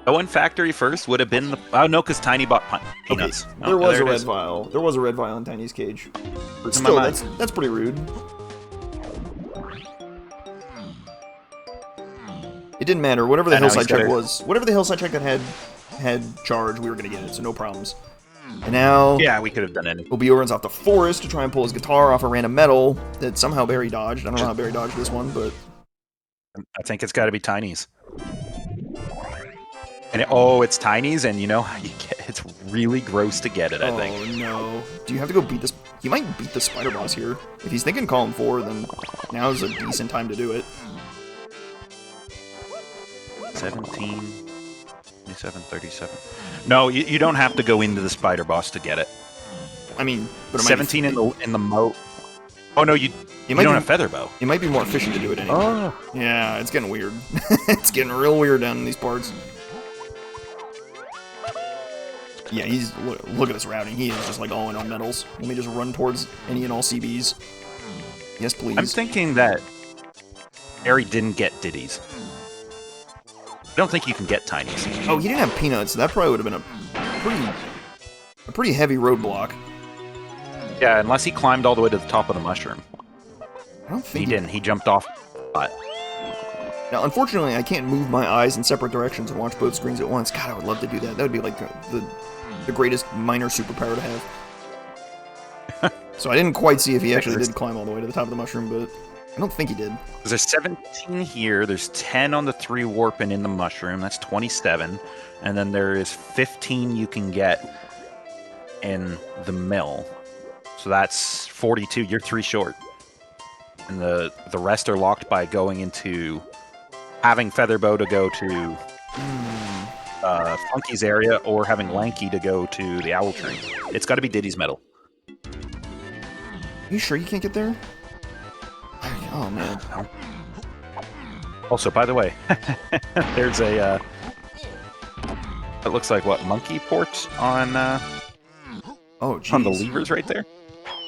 Going factory first would have been the... Oh, no, because Tiny bought peanuts. Okay, Oh, there was there a it red is. vial. There was a red vial in Tiny's cage. But In my still, mind. that's pretty rude. It didn't matter. Whatever the I know, hillside he's got check a- was, whatever the hillside check that had charge, we were gonna get it, so no problems. And now, Yeah, we could have done it. Obiyo runs off the forest to try and pull his guitar off a random metal that somehow Barry dodged. I don't know how Barry dodged this one, but I think it's got to be Tiny's. And it's Tiny's, and you know, it's really gross to get it, I think. oh no. Do you have to go beat this? He might beat the spider boss here. If he's thinking column 4, then now's a decent time to do it. 17, 27, 37. No, you don't have to go into the spider boss to get it. I mean, but it might 17 in the moat. Oh no, you might don't be- have feather bow. It might be more efficient to do it anyway. Oh, Yeah, it's getting weird. It's getting real weird down in these parts. Yeah, look at this routing. He is just like all in on metals. Let me just run towards any and all CBs. Yes, please. I'm thinking that Barry didn't get Diddy's. I don't think you can get Tiny's. Oh, he didn't have peanuts. That probably would have been a pretty heavy roadblock. Yeah, unless he climbed all the way to the top of the mushroom. I don't He think didn't. He jumped off. But Now, unfortunately, I can't move my eyes in separate directions and watch both screens at once. God, I would love to do that. That would be like the greatest minor superpower to have. So I didn't quite see if he actually did climb all the way to the top of the mushroom, but I don't think he did. there's 17 here. There's 10 on the 3 warp and in the mushroom. That's 27. And then there is 15 you can get in the mill. So that's 42. You're 3 short. And the rest are locked by going into having Featherbow to go to Funky's area or having Lanky to go to the Owl Tree. It's got to be Diddy's Medal. Are you sure you can't get there? Oh, man. Also, by the way, there's a it looks like what monkey port on Oh, jeez. on the levers right there.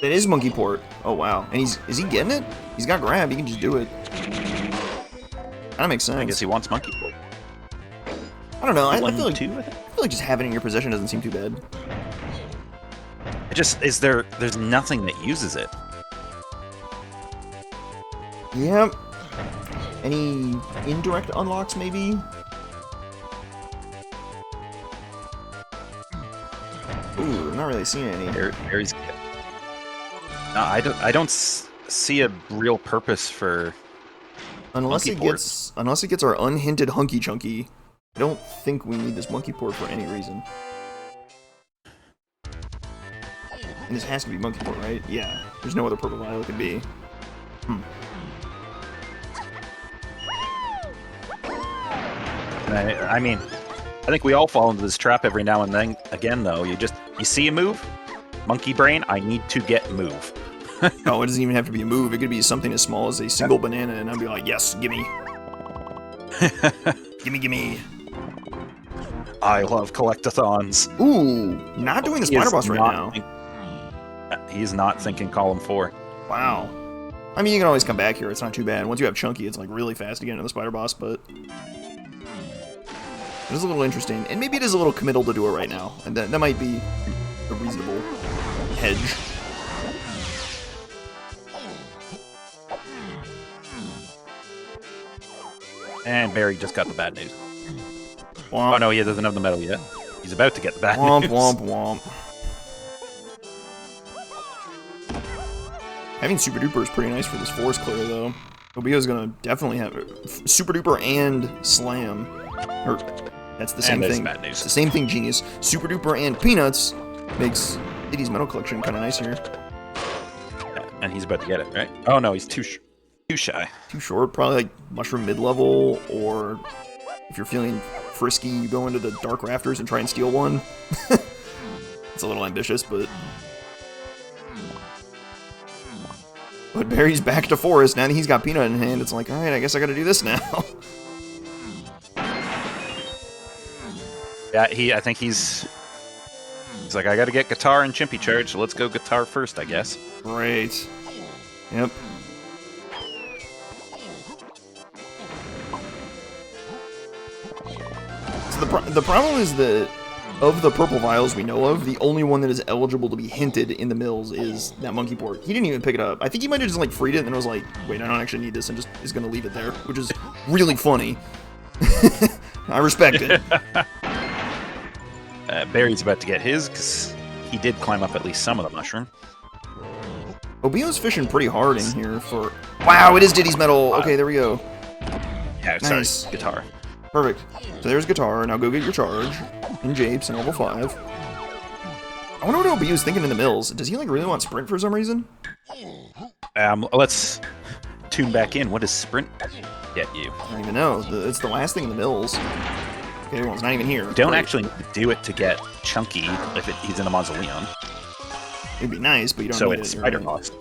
That is monkey port. Oh, wow. And is he getting it? He's got grab. He can just do it. That makes sense. I guess he wants monkey port. I don't know. I One, feel like, two, I think. I feel like just having it in your possession doesn't seem too bad. It just is there. There's nothing that uses it. Yep. Any indirect unlocks, maybe? Ooh, I'm not really seeing any. There's. No, I don't see a real purpose for. Unless monkey it gets our unhinted hunky chunky. I don't think we need this monkey port for any reason. And this has to be monkey port, right? Yeah. There's no other purple vial it could be. And I mean, I think we all fall into this trap every now and then. Again, though, you see a move, monkey brain. I need to get move. Oh, it doesn't even have to be a move. It could be something as small as a single banana, and I'd be like, yes, gimme. Gimme. I love collectathons. Ooh, not doing the He spider is boss right not now. He's not thinking column 4. Wow. I mean, you can always come back here. It's not too bad. Once you have Chunky, it's like really fast to get into the spider boss, but it is a little interesting. And maybe it is a little committal to do it right now. And that might be a reasonable hedge. And Barry just got the bad news. Womp, Oh no, he doesn't have the medal yet. He's about to get the bad womp, news. womp. Having Super Duper is pretty nice for this forest clear, though. Obiyo's gonna definitely have Super Duper and Slam. Or, that's the same there's thing. bad news. It's the same thing, genius. Super Duper and Peanuts makes Diddy's Metal Collection kind of nice here. And he's about to get it, right? Oh no, he's too shy. Too short, probably like Mushroom mid-level, or if you're feeling frisky, you go into the Dark Rafters and try and steal one. It's a little ambitious, but... But Barry's back to Forest, now that he's got Peanut in hand, it's like, alright, I guess I gotta do this now. Yeah, I think he's like, I gotta get guitar and Chimpy charged, so let's go guitar first, I guess. Great. Yep. So the the problem is that of the purple vials we know of, the only one that is eligible to be hinted in the mills is that monkey port. He didn't even pick it up. I think he might have just like freed it and then was like, wait, I don't actually need this, and just is gonna leave it there, which is really funny. I respect it. Barry's about to get his because he did climb up at least some of the mushroom. Obiyo's fishing pretty hard in here for... Wow, it is Diddy's medal. Okay, there we go. Yeah, Nice. sorry, guitar. Perfect. So there's guitar. Now go get your charge in Japes in level 5. I wonder what Obiyo's thinking in the mills. Does he like really want sprint for some reason? Let's tune back in. What does sprint get you? I don't even know. It's the last thing in the mills. Okay, everyone's not even here. Don't Great. actually need to do it to get Chunky if he's in a mausoleum. It'd be nice, but you don't So need it's it. Spider Boss.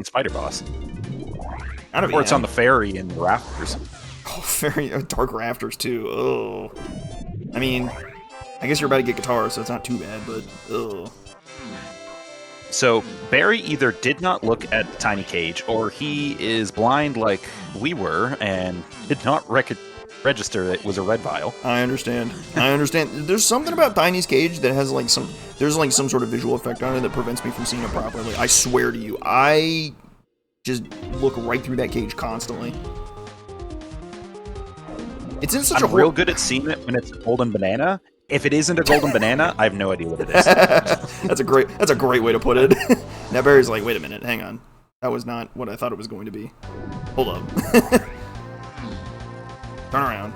Spider Boss. Out of Or it's on the ferry in the rafters. Oh, very dark rafters too. Oh. I mean, I guess you're about to get guitar, so it's not too bad, but oh. So Barry either did not look at the tiny cage, or he is blind like we were and did not register it was a red vial. I understand. I understand. There's something about Tiny's cage that has like some sort of visual effect on it that prevents me from seeing it properly. I swear to you, I just look right through that cage constantly. It's in such I'm real good at seeing it when it's a golden banana. If it isn't a golden banana, I have no idea what it is. That's a great way to put it. Now Barry's like, wait a minute, hang on. That was not what I thought it was going to be. Hold up. Turn around.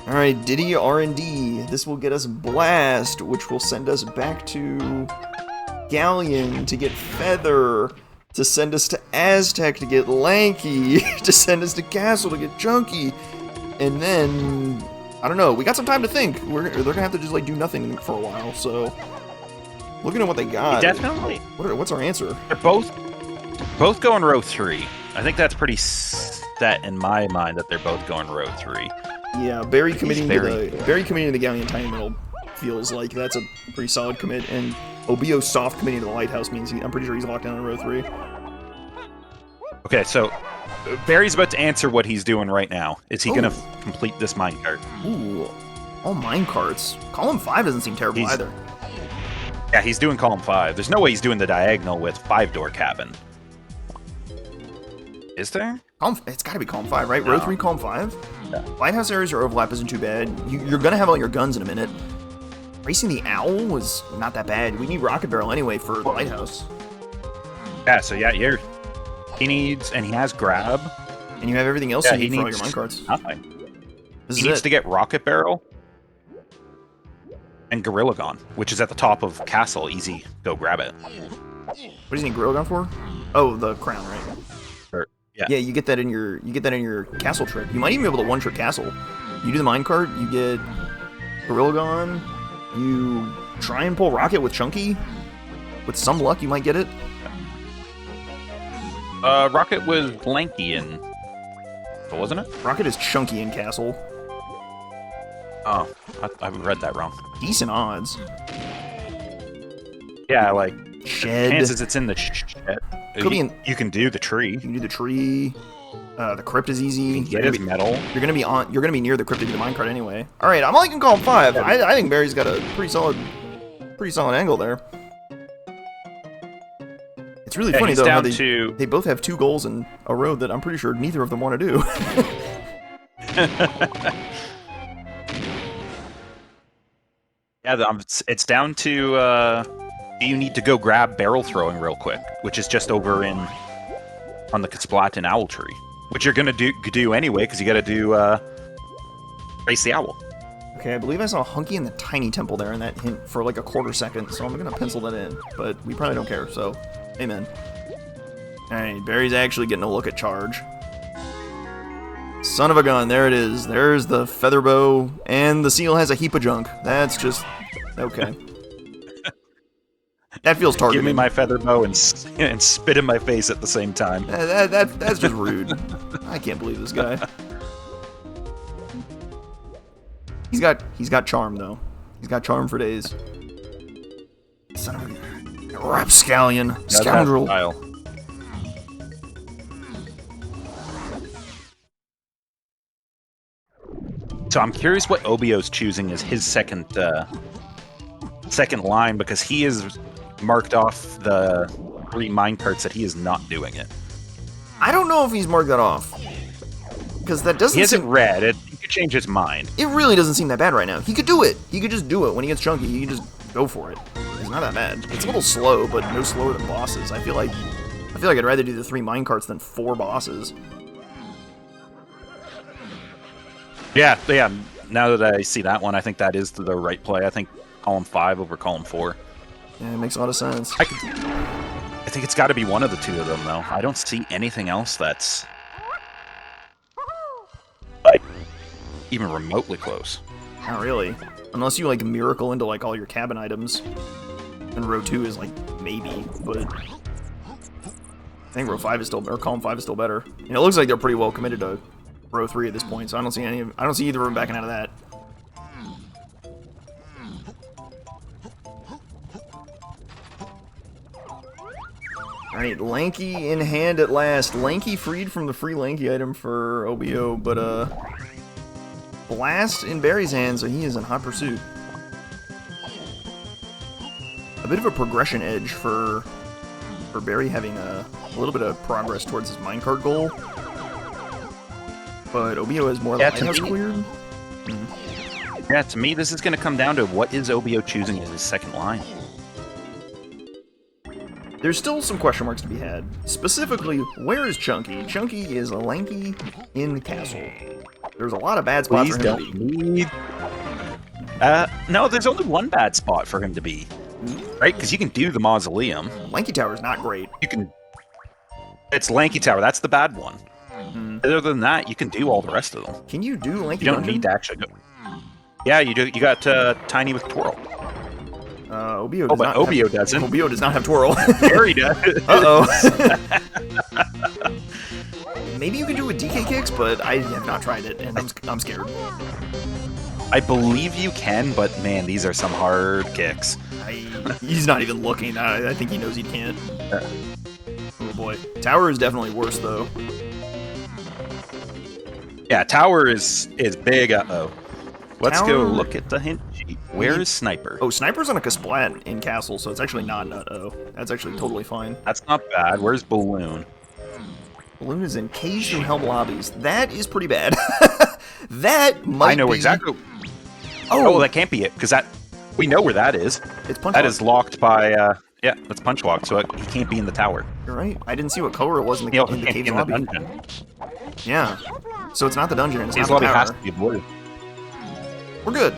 Alright, Diddy R&D. This will get us Blast, which will send us back to Galleon to get Feather, to send us to Aztec to get Lanky, to send us to Castle to get Chunky, and then, I don't know, we got some time to think. They're gonna have to just like do nothing for a while, so looking at what they got. Definitely. What's our answer? They're both going row 3. I think that's pretty set in my mind that they're both going row 3. Yeah, Barry committing to the Galleon Tiny Middle feels like that's a pretty solid commit, and Obiyo soft committing to the Lighthouse means I'm pretty sure he's locked down in row 3. Okay, so Barry's about to answer what he's doing right now. Is he going to complete this minecart? Ooh, all minecarts. Column 5 doesn't seem terrible either. Yeah, he's doing column 5. There's no way he's doing the diagonal with 5-door cabin. Is there? It's got to be column 5, right? No. Row 3, column 5? Yeah. Lighthouse areas or overlap isn't too bad. You're going to have all your guns in a minute. Racing the Owl was not that bad. We need Rocket Barrel anyway for the Lighthouse. Yeah, so yeah, he needs, and he has grab. And you have everything else you need for all your minecarts. Nothing. This He needs to get Rocket Barrel and Gorilla Gun, which is at the top of Castle. Easy, go grab it. What does he need Gorilla Gun for? Oh, the crown, right? Yeah. Yeah, you get that in your castle trip. You might even be able to one-trick castle. You do the minecart, you get Gorilla Gun, you try and pull Rocket with Chunky. With some luck, you might get it. Rocket was lanky in, wasn't it? Rocket is Chunky in castle. Oh, I read that wrong. Decent odds. Yeah, like Shed. chances it's in the shed. Could be in. You can do the tree. You can do the tree. The crypt is easy. You can get his metal. You're gonna be near the crypt to do the minecart anyway. All right, I'm liking column 5. I think Barry's got a pretty solid angle there. It's really funny though how they both have 2 goals in a row that I'm pretty sure neither of them want to do. Yeah, it's down to do you need to go grab barrel throwing real quick, which is just over on the Katsplatin Owl Tree, which you're gonna do anyway because you got to do race the owl. Okay, I believe I saw Hunky in the Tiny Temple there in that hint for like a quarter second, so I'm gonna pencil that in. But we probably don't care, so amen. All right, Barry's actually getting a look at charge. Son of a gun, there it is. There's the feather bow, and the seal has a heap of junk. That's just okay. That feels targeted. Give me my feather bow and spit in my face at the same time. That's just rude. I can't believe this guy. He's got charm though. He's got charm for days. Son of a rapscallion, scoundrel. So I'm curious what Obiyo's choosing as his second line, because he has marked off the 3 minecarts that he is not doing it. I don't know if he's marked that off. Because that doesn't He hasn't read it. He could change his mind. It really doesn't seem that bad right now. He could do it. He could just do it. When he gets chunky, he can just go for it. It's not that bad. It's a little slow, but no slower than bosses. I feel like I'd rather do the 3 minecarts than 4 bosses. Yeah. Now that I see that one, I think that is the right play. I think column 5 over column 4. Yeah, it makes a lot of sense. I think it's got to be one of the 2 of them, though. I don't see anything else that's like even remotely close. Not really. Unless you like miracle into like all your cabin items. And row 2 is like maybe, but I think row 5 is still, or column 5 is still better. And it looks like they're pretty well committed to row 3 at this point, so I don't see either of them backing out of that. Alright, Lanky in hand at last. Lanky freed from the free Lanky item for Obiyo, but Blast in Barry's hand, so he is in hot pursuit. A bit of a progression edge for Barry, having a little bit of progress towards his minecart goal. But Obiyo has more Lighthouse cleared. Yeah, to me, this is going to come down to what is Obiyo choosing as his second line. There's still some question marks to be had. Specifically, where is Chunky? Chunky is a Lanky in the castle. There's a lot of bad spots for him to be. No, there's only one bad spot for him to be. Right? Because you can do the mausoleum. Lanky Tower is not great. You can. It's Lanky Tower. That's the bad one. Other than that, you can do all the rest of them. Can you do Lanky You don't Dungeon? need to actually go. Yeah, you do. You got Tiny with Twirl. Obiyo does but Obiyo doesn't. Obiyo does not have Twirl. Barry does. Uh-oh. Maybe you can do it with DK kicks, but I have not tried it, and I'm scared. I believe you can, but man, these are some hard kicks. He's not even looking. I think he knows he can't. Oh boy. Tower is definitely worse, though. Yeah, Tower is big. Uh-oh. Let's Tower... go look at the hint sheet. Where is Sniper? Oh, Sniper's on a Kasplat in Castle, so it's actually not an uh-oh. That's actually totally fine. That's not bad. Where's Balloon? Balloon is in Cage to Helm lobbies. That is pretty bad. That might be... I know exactly. Oh, that can't be it, because we know where that is. It's punch That locked. is locked by, yeah, that's punch locked, so he can't be in the tower. You're right. I didn't see what color it was in the, He in the can't cave be in lobby. the dungeon. Yeah. So it's not the dungeon, it's His not the lobby has tower. to be blue. We're good.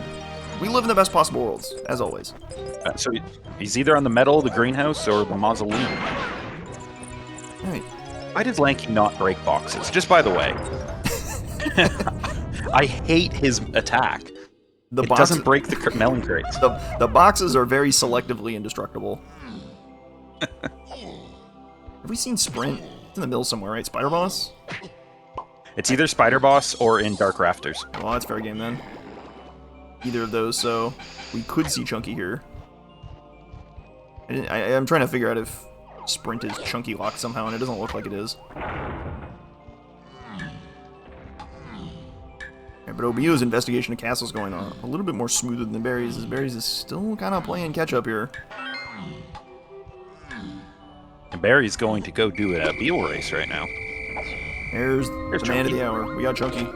We live in the best possible worlds, as always. So he's either on the metal, the greenhouse, or the mausoleum. Alright. Why does Lanky not break boxes? Just by the way. I hate his attack. It doesn't break the melon crates. The boxes are very selectively indestructible. Have we seen Sprint? It's in the middle somewhere, right? Spider Boss? It's either Spider Boss or in Dark Rafters. Well, that's fair game then. Either of those, so we could see Chunky here. I'm trying to figure out if Sprint is Chunky locked somehow, and it doesn't look like it is. Yeah, but Obiyo's investigation of Castle's going on a little bit more smoother than Barry's, as Barry's is still kind of playing catch-up here. And Barry's going to go do a Beetle race right now. There's the man of the hour. We got Chunky.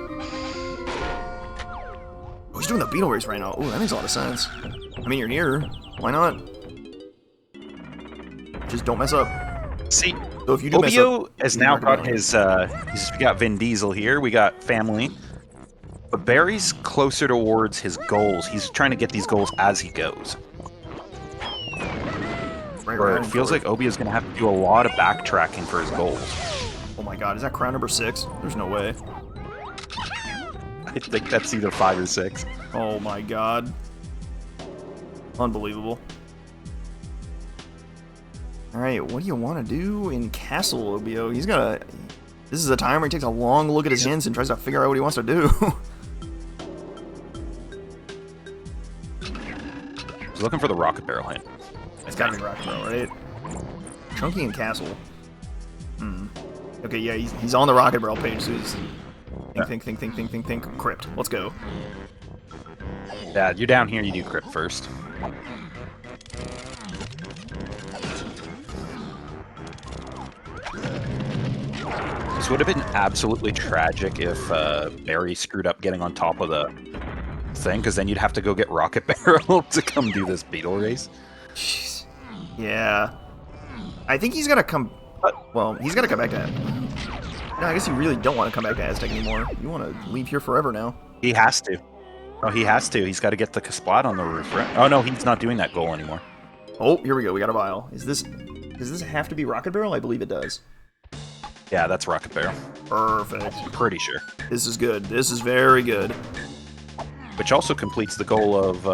Oh, he's doing the beetle race right now. Oh, that makes a lot of sense. I mean, you're near. Why not? Just don't mess up. See, So if you do mess Obiyo up, has you're now not gonna got win. his, we got Vin Diesel here, we got family. But Barry's closer towards his goals. He's trying to get these goals as he goes. Where it feels like Obiyo's going to have to do a lot of backtracking for his goals. Oh my god, is that crown number 6? There's no way. I think that's either 5 or 6. Oh my god. Unbelievable. Alright, what do you want to do in Castle, Obiyo? He's gonna... This is a time where he takes a long look at his hints and tries to figure out what he wants to do. He's looking for the rocket barrel hint. It's gotta be Rocket Barrel, right? Chunky and Castle. Okay, yeah, he's on the Rocket Barrel page, so Think. Crypt. Let's go. Yeah, you're down here, you do crypt first. This would have been absolutely tragic if Barry screwed up getting on top of the thing, because then you'd have to go get Rocket Barrel to come do this beetle race. Jeez. Yeah. I think he's gotta come... Well, he's gotta come back to... No, I guess you really don't want to come back to Aztec anymore. You want to leave here forever now. He has to. Oh, he has to. He's got to get the spot on the roof, right? Oh, no, he's not doing that goal anymore. Oh, here we go. We got a vial. Does this have to be Rocket Barrel? I believe it does. Yeah, that's Rocket Barrel. Perfect. I'm pretty sure. This is good. This is very good. Which also completes the goal of...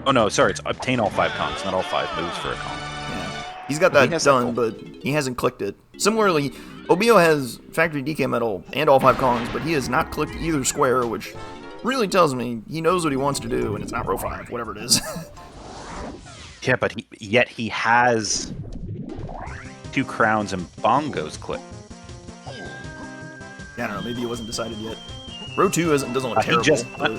Oh, no, sorry. It's obtain all 5 conks, not all 5 moves for a conk. Yeah. He's got that done, but he hasn't clicked it. Similarly, Obiyo has Factory DK Metal and all 5 Kongs, but he has not clicked either square, which really tells me he knows what he wants to do, and it's not row 5, whatever it is. Yeah, but yet he has 2 crowns and bongos clicked. Yeah, I don't know, maybe it wasn't decided yet. Row 2 doesn't look terrible.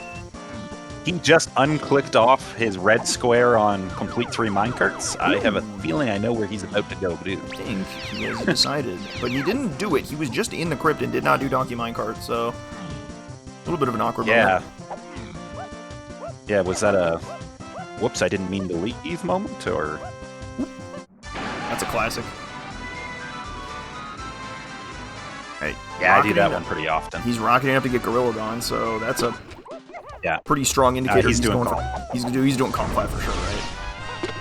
He just unclicked off his red square on complete 3 minecarts. I have a feeling I know where he's about to go, dude. I think he has decided. But he didn't do it. He was just in the crypt and did not do donkey minecart, so... A little bit of an awkward moment. Yeah, was that a... Whoops, I didn't mean to leave moment, or... That's a classic. Hey, yeah, I do that one pretty often. He's rocketing up to get Gorilla Gone, so that's a... Yeah, pretty strong indicator. He's doing he's doing comp 5 for sure, right?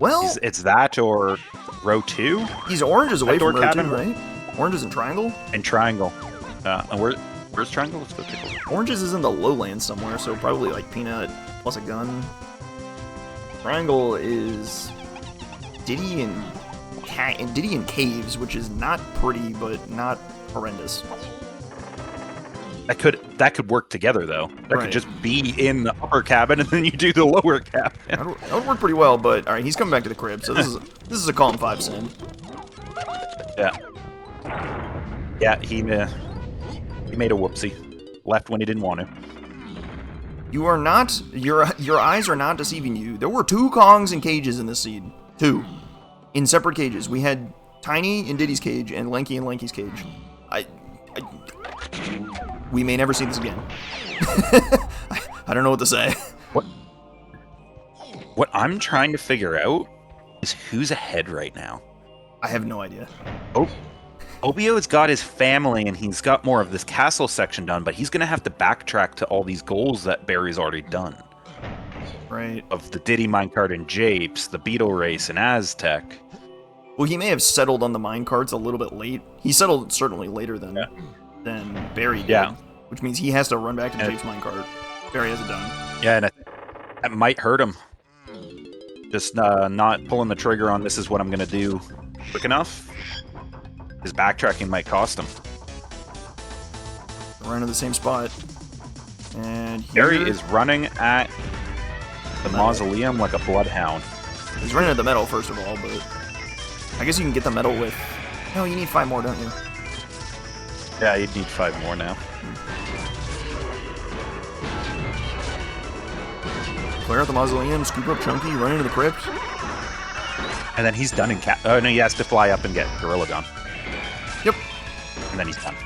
Well, it's that or row 2. He's oranges away from row 2, right? Oranges and triangle. And triangle. And where's triangle? Let's go take a look. Oranges is in the lowlands somewhere, so probably like peanut plus a gun. Triangle is Diddy and caves, which is not pretty, but not horrendous. That could work together, though. That could just be in the upper cabin, and then you do the lower cabin. That would work pretty well, but all right, he's coming back to the crib, so this is a calm 5 sim. Yeah. Yeah, he made a whoopsie. Left when he didn't want to. You are not... Your eyes are not deceiving you. There were 2 Kongs in cages in this seed. 2. In separate cages. We had Tiny in Diddy's cage and Lanky in Lanky's cage. We may never see this again. I don't know what to say. What I'm trying to figure out is who's ahead right now. I have no idea. Oh, Obiyo's got his family and he's got more of this castle section done, but he's going to have to backtrack to all these goals that Barry's already done. Right. Of the Diddy minecart and Japes, the Beetle race and Aztec. Well, he may have settled on the minecarts a little bit late. He settled certainly later than Barry did. Yeah. Which means he has to run back to the Japes minecart. Barry has it done. Yeah, and that might hurt him. Just not pulling the trigger on this is what I'm going to do quick enough. His backtracking might cost him. We're in the same spot. And Barry is running at the mausoleum like a bloodhound. He's running at the metal, first of all, but I guess you can get the metal with... No, you need 5 more, don't you? Yeah, you'd need 5 more now. Clear out the mausoleum, scoop up Chunky, run into the crypt. And then he's done in oh, no, he has to fly up and get Gorilla Gun. Yep. And then he's done.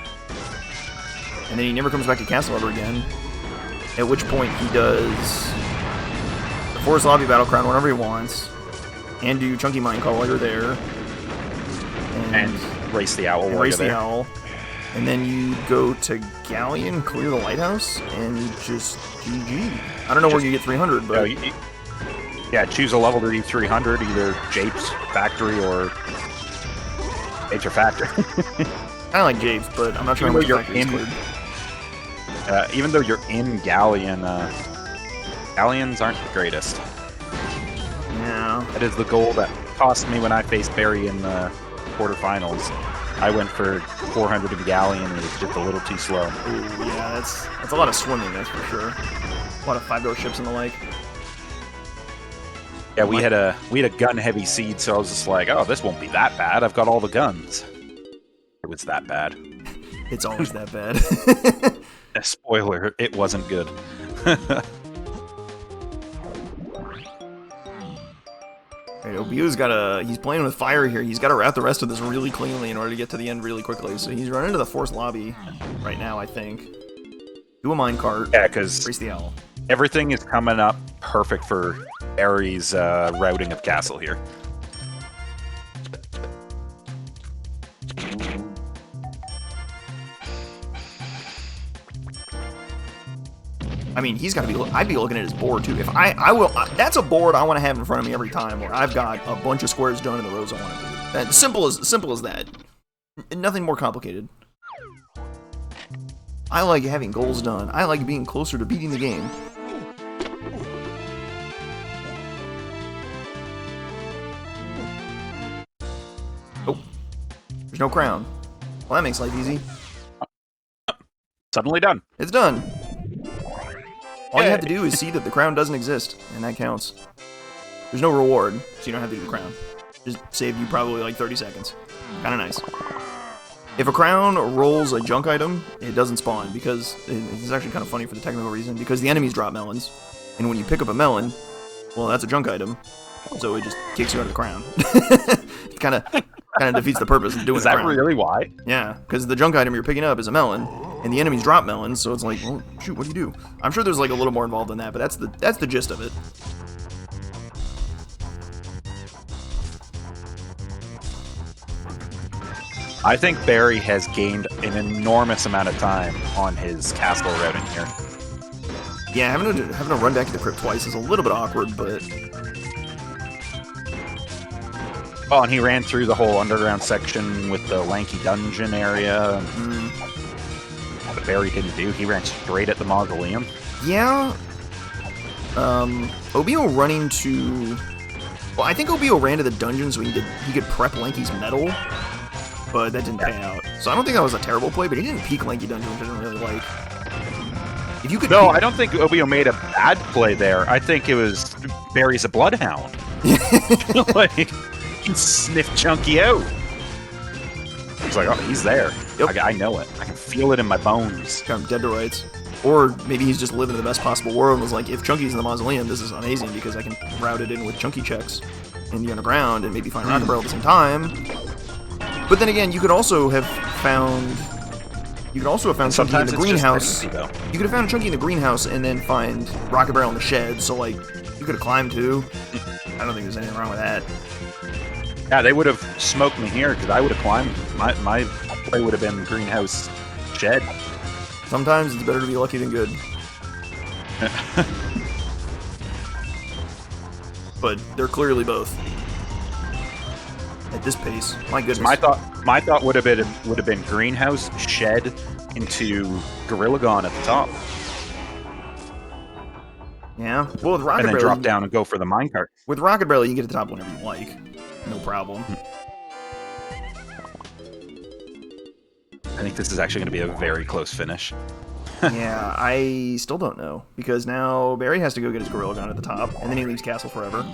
And then he never comes back to Castle ever again. At which point he does the Forest Lobby Battle Crown whenever he wants. And do Chunky Mine Call while you're there. And race the owl while you're there. Owl. And then you go to Galleon, clear the Lighthouse, and just GG. I don't know where you get 300, but... Yeah, choose a level to do 300, either Japes, Factory, or... Japes or Factory. I like Japes, but I'm not sure how much Factory is cleared. Even though you're in Galleon, Galleons aren't the greatest. No. That is the goal that cost me when I faced Barry in the quarterfinals. I went for 400 in Galleon and it was just a little too slow. Ooh, yeah, that's a lot of swimming, that's for sure. A lot of 5-go ships and the like. Yeah, we had a gun-heavy seed, so I was just like, oh, this won't be that bad. I've got all the guns. It was that bad. It's always that bad. A spoiler, it wasn't good. Right, Obiyo's got he's playing with fire here. He's got to route the rest of this really cleanly in order to get to the end really quickly. So he's running to the force lobby right now, I think. Do a minecart. Yeah, because Race the owl. everything is coming up perfect for Barry's routing of castle here. I mean, he's got to be. I'd be looking at his board too. If that's a board I want to have in front of me every time, where I've got a bunch of squares done in the rows I want to do. That's simple as that. Nothing more complicated. I like having goals done. I like being closer to beating the game. Oh, there's no crown. Well, that makes life easy. Suddenly done. It's done. All you have to do is see that the crown doesn't exist, and that counts. There's no reward, so you don't have to do the crown. Just saved you probably like 30 seconds. Kinda nice. If a crown rolls a junk item, it doesn't spawn, because it's actually kind of funny for the technical reason, because the enemies drop melons, and when you pick up a melon, well, that's a junk item, so it just kicks you out of the crown. It kind of defeats the purpose of doing Is the that crown. really why? Yeah, because the junk item you're picking up is a melon, and the enemies drop melons, so it's like, well, shoot, what do you do? I'm sure there's like a little more involved than that, but that's the gist of it. I think Barry has gained an enormous amount of time on his castle routing here. Yeah, having to run back to the crypt twice is a little bit awkward, but Oh, and he ran through the whole underground section with the lanky dungeon area. But Barry didn't do. He ran straight at the mausoleum. yeah. Obiyo running to. Well, I think Obiyo ran to the dungeon so he could prep Lanky's metal, but that didn't pay out. So I don't think that was a terrible play, but he didn't peek Lanky dungeon, which I didn't really like. If you could. No, peek... I don't think Obiyo made a bad play there. I think it was Barry's a bloodhound. Like, he sniffed Chunky out. He's like, oh, he's there. Yep. I know it. I can feel it in my bones. Got him dead to rights. Or maybe he's just living in the best possible world and was like, if Chunky's in the mausoleum, this is amazing because I can route it in with Chunky checks in the underground and maybe find Rocket Barrel at the same time. But then again, you could also have found Chunky in the greenhouse. You could have found Chunky in the greenhouse and then find Rocket Barrel in the shed. So like, you could have climbed too. I don't think there's anything wrong with that. Yeah, they would have smoked me here because I would have climbed. My play would have been greenhouse shed. Sometimes it's better to be lucky than good. But they're clearly both. At this pace, my goodness. My thought would have been greenhouse shed into Gorilla Gone at the top. Yeah. Well, with Rocket And then Barrel, drop down and go for the minecart. with Rocket Barrel, you can get to the top whenever you like. No problem. I think this is actually going to be a very close finish. Yeah, I still don't know. Because now Barry has to go get his Gorilla Gun at the top, and then he leaves Castle forever.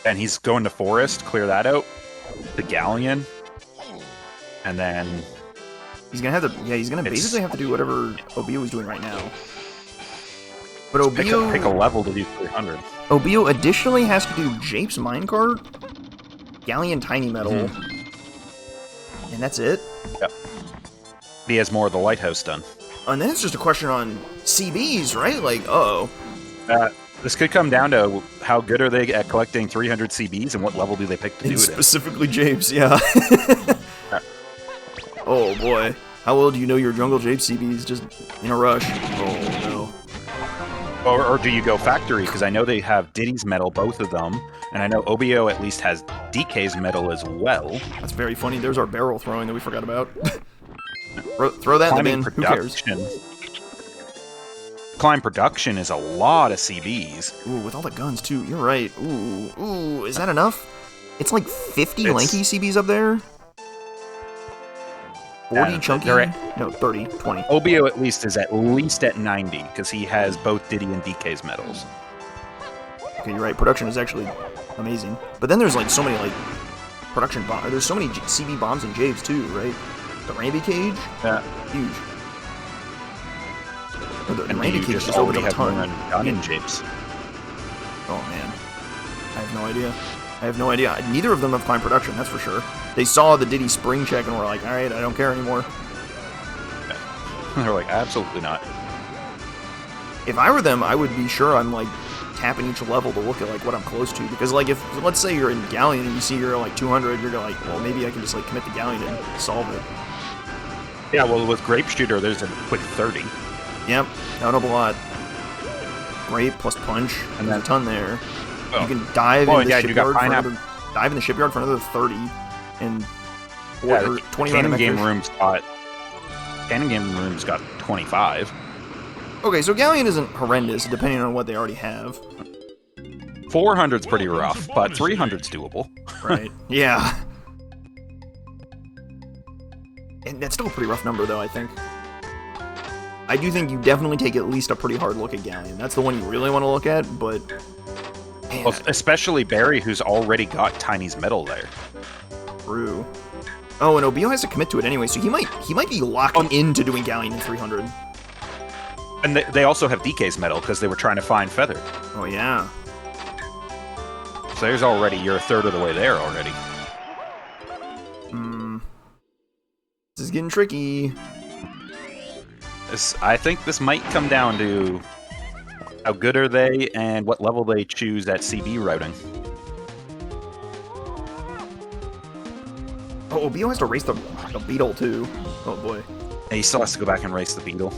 And he's going to Forest, clear that out. The Galleon. And then... He's gonna have to, yeah, he's gonna basically have to do whatever Obiyo is doing right now. But Obiyo... Pick a level to do 300. Obiyo additionally has to do Jape's Minecart, Galleon Tiny Metal, and that's it? Yep. He has more of the Lighthouse done. And then it's just a question on CBs, right? Like, This could come down to how good are they at collecting 300 CBs and what level do they pick to do it in. Specifically Japes, yeah. Oh boy. How well do you know your Jungle Jape CBs just in a rush? Oh no. Or do you go factory? Because I know they have Diddy's metal, both of them. And I know Obiyo at least has DK's metal as well. That's very funny. There's our barrel throwing that we forgot about. Throw that in the bin. Who cares? Climb production is a lot of CBs. Ooh, with all the guns too. You're right. Ooh, is that enough? It's like 50 lanky CBs up there. 40 chunky? No, 30, 20. Obiyo at least is at at 90 because he has both Diddy and DK's medals. Okay, you're right. Production is actually amazing. But then there's like so many like production bombs. There's so many CB bombs and Javes too, right? The Randy cage? Yeah. Huge. Oh, the And Randy you cage just just opened already a have ton. one gun in japes. Oh man, I have no idea. I have no idea. Neither of them have climbed production, that's for sure. They saw the Diddy spring check and were like, alright, I don't care anymore. They're like, absolutely not. If I were them, I would be sure I'm like tapping each level to look at like what I'm close to. Because like if, let's say you're in Galleon and you see you're like 200, you're like, well maybe I can just like commit to Galleon and solve it. Yeah, well with Grape Shooter, there's a quick 30. Yep, that would help a lot. Grape plus punch, and then a ton there. Oh. You can dive in the yeah, shipyard for another, dive in the shipyard for another 30, and yeah, 20 Cannon Game Room's got 25. Okay, so Galleon isn't horrendous, depending on what they already have. 400's pretty rough, but 300's doable. Right. Yeah. And that's still a pretty rough number, though, I think. I do think you definitely take at least a pretty hard look at Galleon. That's the one you really want to look at, but... Man, Well, especially Barry, who's already got Tiny's medal there. true. Oh, and Obiyo has to commit to it anyway, so he might be locked into doing Galleon in 300. And they also have DK's medal, because they were trying to find Feather. Oh, yeah. So there's already, you're a third of the way there already. This is getting tricky. I think this might come down to how good are they and what level they choose at CB routing. Oh, Obiyo has to race the Beetle, too. Oh, boy. And he still has to go back and race the Beetle.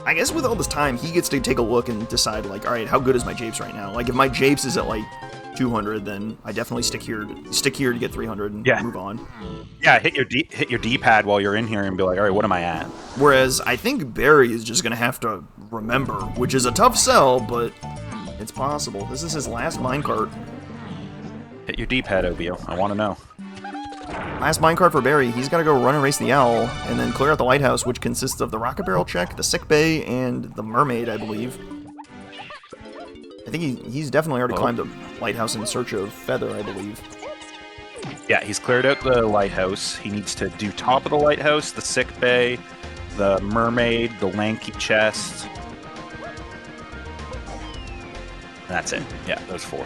I guess with all this time, he gets to take a look and decide, like, alright, how good is my Japes right now? Like, if my Japes is at, like, 200, then I definitely stick here to get 300 and move on. Yeah, hit your D-pad while you're in here and be like, alright, what am I at? Whereas, I think Barry is just gonna have to remember, which is a tough sell, but it's possible. This is his last minecart. Hit your D-pad, Obiyo. I want to know. Last minecart for Barry. He's got to go run and race the Owl, and then clear out the Lighthouse, which consists of the Rocket Barrel check, the Sick Bay, and the Mermaid, I believe. I think he's definitely already climbed the Lighthouse in search of Feather, I believe. Yeah, he's cleared out the Lighthouse. He needs to do top of the Lighthouse, the Sick Bay, the Mermaid, the Lanky Chest. That's it. Yeah, those 4.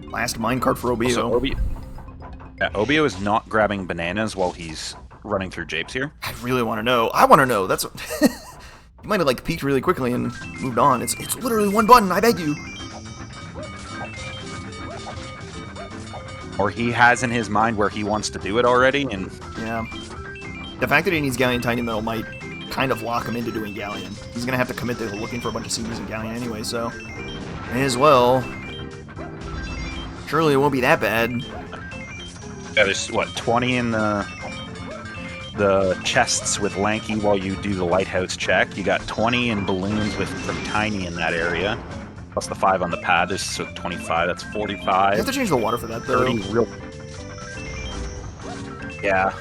Last minecart for Obiyo. Also, Obiyo is not grabbing bananas while he's running through Japes here. I really want to know. I want to know. That's what... You might have like peeked really quickly and moved on. It's literally one button, I beg you. Or he has in his mind where he wants to do it already, and... Yeah. The fact that he needs Galleon Tiny Metal might kind of lock him into doing Galleon. He's going to have to commit to looking for a bunch of CBs in Galleon anyway, so... May as well. Surely it won't be that bad. Yeah, there's, what, 20 in the chests with Lanky while you do the Lighthouse check. You got 20 in balloons from Tiny in that area. Plus the 5 on the pad. There's 25, that's 45. You have to change the water for that, though. 30 real... Yeah.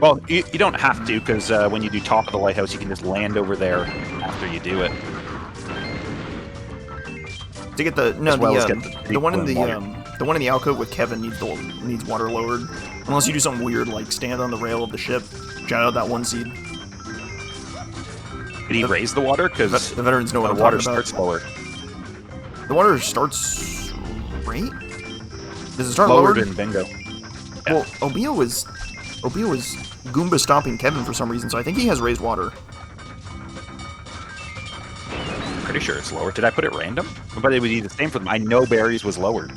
Well, you don't have to, because when you do top of the Lighthouse, you can just land over there after you do it. To get the... No, well the one in the one in the alcove with Kevin needs water lowered. Unless you do something weird, like stand on the rail of the ship. Shout out that one seed. Did he raise the water? Because the veterans know what the water starts lower. The water starts... right? Does it start lower lowered? than Bingo. Yeah. Well, Obiyo was Goomba stomping Kevin for some reason, so I think he has raised water. Pretty sure it's lower. Did I put it random? But it would be the same for them. I know Barry's was lowered.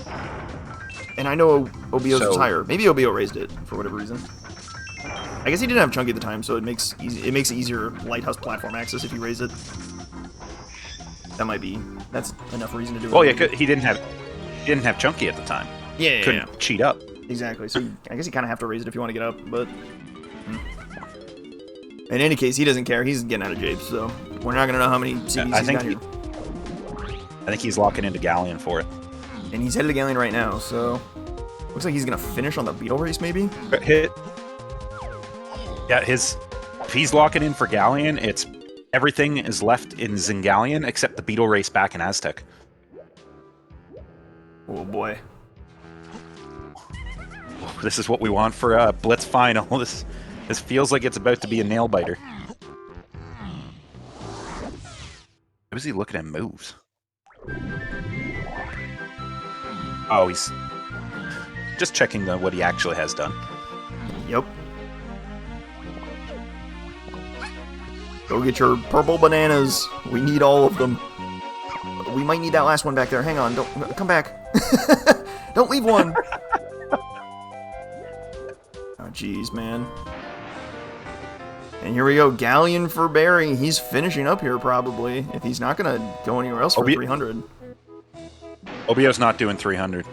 And I know Obiyo's was higher. Maybe Obiyo raised it for whatever reason. I guess he didn't have Chunky at the time, so it makes easier Lighthouse platform access if you raise it. That's enough reason to do it. Oh yeah, he didn't have Chunky at the time. Yeah, couldn't cheat up. Exactly. So I guess you kind of have to raise it if you want to get up, but in any case, he doesn't care. He's getting out of Japes, so we're not gonna know how many CDs he's got here. I think he's locking into Galleon for it. And he's headed to Galleon right now, so looks like he's gonna finish on the Beetle race, maybe. Yeah, if he's locking in for Galleon, it's everything is left in Zingalion except the Beetle race back in Oh boy. this is what we want for a Blitz final. This feels like it's about to be a nail biter. What is he looking at moves? Oh, he's just checking what he actually has done. Yep. Go get your purple bananas. We need all of them. We might need that last one back there. Hang on. Don't come back. Don't leave one. Oh, jeez, man. And here we go. Galleon for Barrie. He's finishing up here, probably. If he's not going to go anywhere else for 300. Obiyo's not doing 300.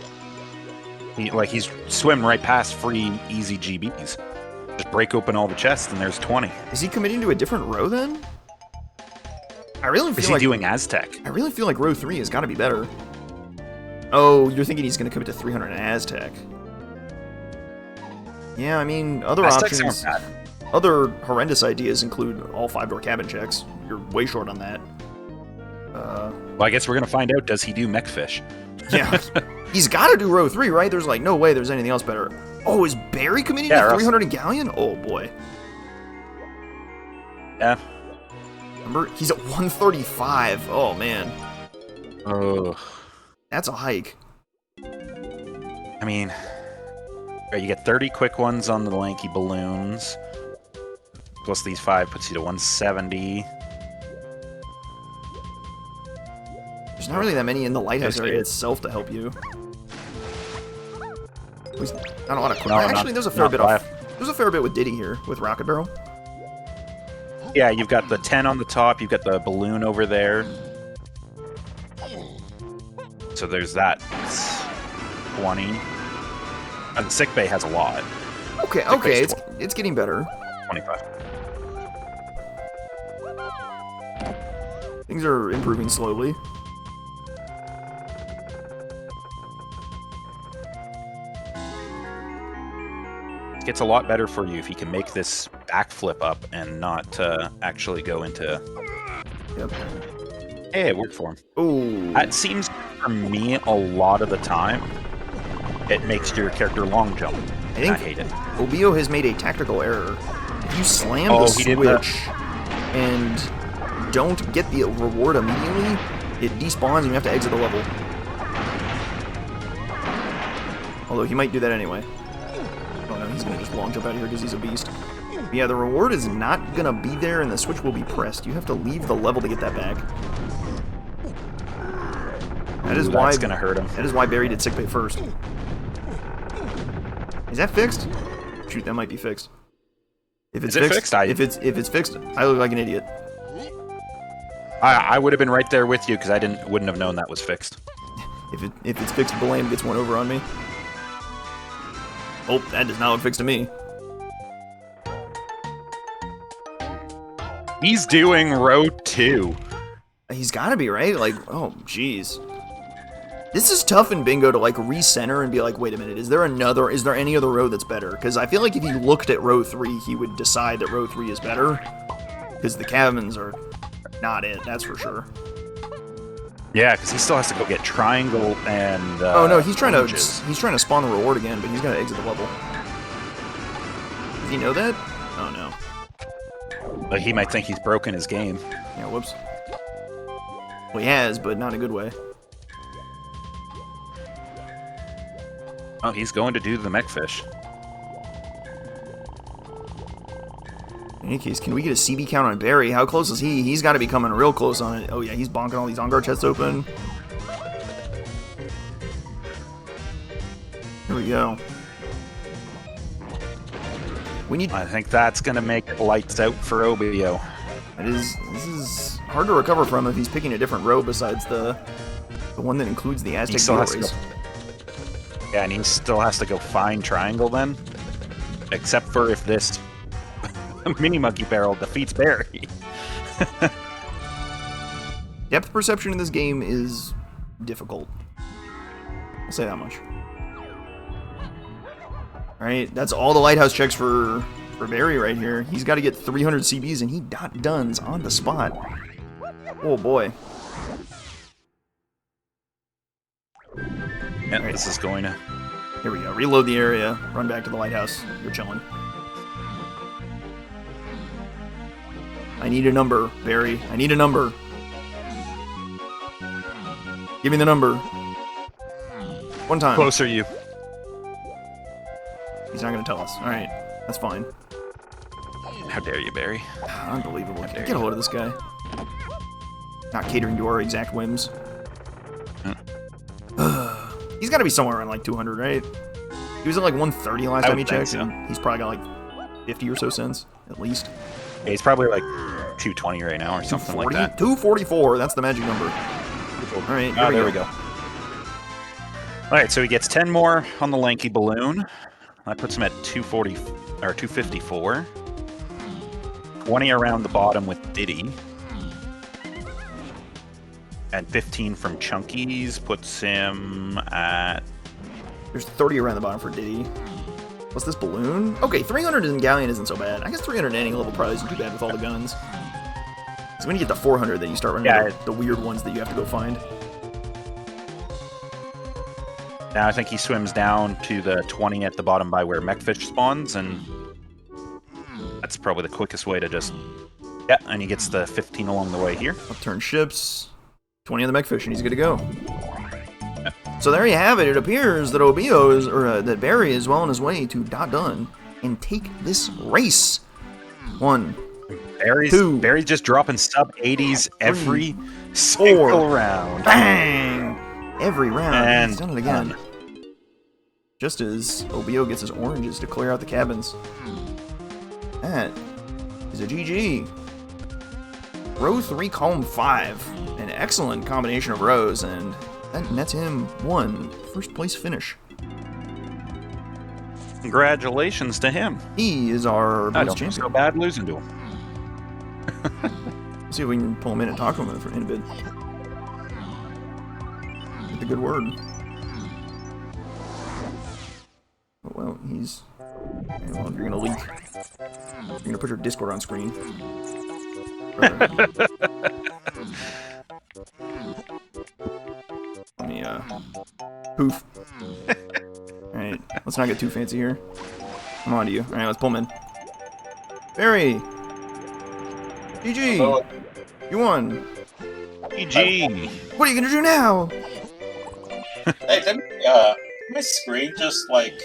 He's swim right past free, easy GBs. Just break open all the chests, and there's 20. Is he committing to a different row, then? I really feel Is he doing Aztec? I really feel like row 3 has got to be better. Oh, you're thinking he's going to commit to 300 in Aztec. Yeah, I mean, other Aztecs options... aren't bad. Other horrendous ideas include all 5-door cabin checks. You're way short on that. Well, I guess we're going to find out, does he do mechfish? Yeah. He's got to do row 3, right? There's like no way there's anything else better. Oh, is Barrie committing to 300 in Galleon? Oh, boy. Yeah. Remember, he's at 135. Oh, man. Oh. That's a hike. I mean... Right, you get 30 quick ones on the lanky balloons. Plus these 5 puts you to 170. There's not really that many in the Lighthouse area itself to help you. At least not a lot of quick. Actually, there's a fair bit off. There's a fair bit with Diddy here with Rocket Barrel. Yeah, you've got the 10 on the top. You've got the balloon over there. So there's that 20. And sickbay has a lot. Okay, it's getting better. 25. Things are improving slowly. It gets a lot better for you if you can make this backflip up and not actually go into... Yep. Hey, it worked for him. Ooh. It seems, for me, a lot of the time, it makes your character long jump. I hate it. Obiyo has made a tactical error. If you slam the switch and don't get the reward immediately, it despawns and you have to exit the level. Although he might do that anyway. Oh no, he's gonna just long jump out of here because he's a beast. But yeah, the reward is not gonna be there and the switch will be pressed. You have to leave the level to get that back. That is why it's gonna hurt him. That is why Barrie did sickbay first. Is that fixed? Shoot, that might be fixed. If it's fixed, if it's fixed, I look like an idiot. I would have been right there with you because I wouldn't have known that was fixed. If it's fixed, Blame gets one over on me. Oh, that does not look fixed to me. He's doing row 2. He's got to be, right? Like, oh, jeez. This is tough in bingo to like recenter and be like, wait a minute, is there any other row that's better? Because I feel like if he looked at row 3, he would decide that row 3 is better. Because the cabins are not it, that's for sure. Yeah, because he still has to go get triangle and. Oh no, he's trying to spawn the reward again, but he's gonna exit the level. Does he know that? Oh no. But he might think he's broken his game. Yeah, whoops. Well, he has, but not in a good way. Oh, he's going to do the mechfish. In any case, can we get a CB count on Barrie? How close is he? He's got to be coming real close on it. Oh yeah, he's bonking all these on-guard chests open. Here we go. I think that's going to make it lights out for Obiyo. This is hard to recover from if he's picking a different row besides the one that includes the Aztec doorways. Yeah, and he still has to go find triangle then. Except for if this mini monkey barrel defeats Barrie. Depth perception in this game is difficult. I'll say that much. Alright, that's all the Lighthouse checks for Barrie right here. He's got to get 300 CBs and he dones on the spot. Oh boy. Yeah, this is going to Here we go. Reload the area. Run back to the lighthouse. You're chilling. I need a number, Barry. I need a number. Give me the number. One time. Closer, you. He's not going to tell us. Alright. That's fine. How dare you, Barry? Unbelievable. Get a load of this guy. Not catering to our exact whims. He's got to be somewhere around like 200, right? He was at like 130 last time he checked, so. and he's probably got like 50 or so cents, at least. Yeah, he's probably like 220 right now or something like that. 244, that's the magic number. Alright, there we go. Alright, so he gets 10 more on the lanky balloon. That puts him at 240 or 254. 20 around the bottom with Diddy. And 15 from Chunkies puts him at... There's 30 around the bottom for Diddy. What's this balloon? Okay, 300 in Galleon isn't so bad. I guess 300 in any level probably isn't too bad with all the guns. So when you get to 400, then you start running into the weird ones that you have to go find. Now I think he swims down to the 20 at the bottom by where Mechfish spawns, and that's probably the quickest way to just... Yeah, and he gets the 15 along the way here. Upturn ships. 20 on the Mechfish, and he's good to go. So there you have it. It appears that Obiyo is, or that Barry is well on his way to done and take this race. 1, Barry's just dropping sub 80s every single round. Bang! Every round. And he's done it again. Just as Obiyo gets his oranges to clear out the cabins. That is a GG. Row 3, column 5. An excellent combination of rows, and that nets him 1 first place finish. Congratulations to him. He is our Blitz champion. So bad losing to him. Let's see if we can pull him in and talk to him in a bit. Get the good word. Oh, well, he's... Well, you're gonna leak. You're gonna put your Discord on screen. Let me, poof. Alright, let's not get too fancy here. I'm on to you. Alright, let's pull him in. Barry! GG! Hello. You won! GG! What are you gonna do now? Hey, didn't my screen just like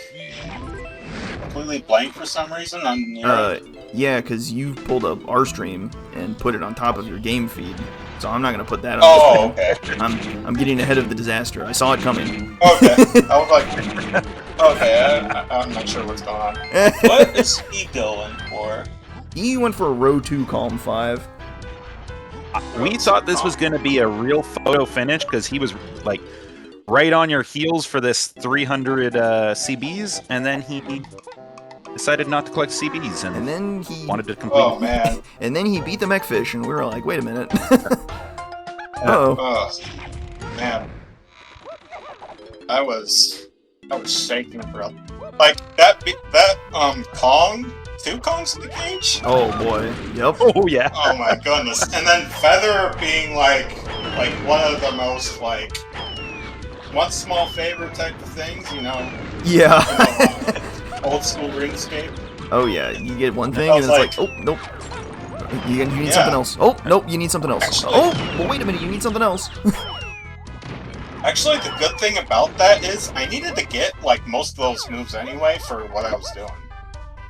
completely blank for some reason on your Yeah, because you pulled up our stream and put it on top of your game feed. So I'm not gonna put that on Oh, the screen. okay. I'm getting ahead of the disaster. I saw it coming. Okay. I was like, okay, I'm not sure what's going on. What is he going for? He went for a row 2, column 5. We thought this was going to be a real photo finish because he was like right on your heels for this 300 CBs, and then he decided not to collect CBs and then he wanted to complete. Oh man! And then he beat the Mechfish, and we were like, wait a minute. Uh-oh. Oh man! I was shaking, bro. Like that Kong. 2 Kongs in the cage? Oh boy. Yep. Oh yeah. Oh my goodness. And then Feather being like one of the most like one small favor type of things, you know. Yeah. Old school RuneScape. Oh yeah, you get one thing and it's like, oh nope. You need something else. Oh nope, you need something else. Actually, oh, well wait a minute, you need something else. Actually, the good thing about that is I needed to get like most of those moves anyway for what I was doing.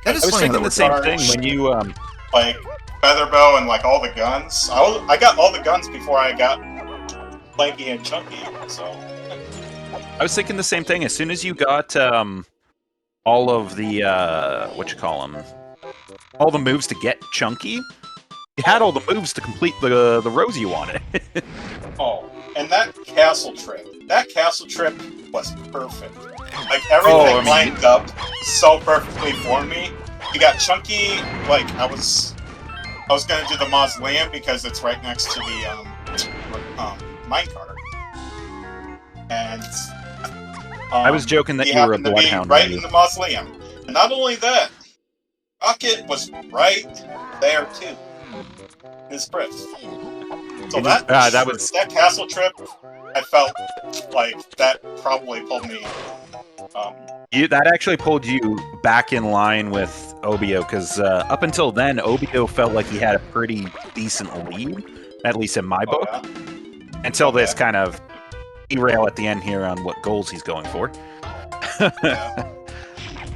That is I was funny thinking the same thing when you like Featherbow and like all the guns. I got all the guns before I got Lanky and Chunky. So I was thinking the same thing. As soon as you got all of the all the moves to get Chunky, you had all the moves to complete the rows you wanted. oh, and that castle trip was perfect. Like everything lined up so perfectly for me. You got Chunky. Like I was gonna do the mausoleum because it's right next to the minecart. And I was joking that you were a bloodhound. Right in the mausoleum. And not only that, Rocket was right there too. His Chris. So that castle trip, I felt like that probably pulled me That actually pulled you back in line with Obiyo, because up until then, Obiyo felt like he had a pretty decent lead, at least in my book, until this kind of derail at the end here on what goals he's going for.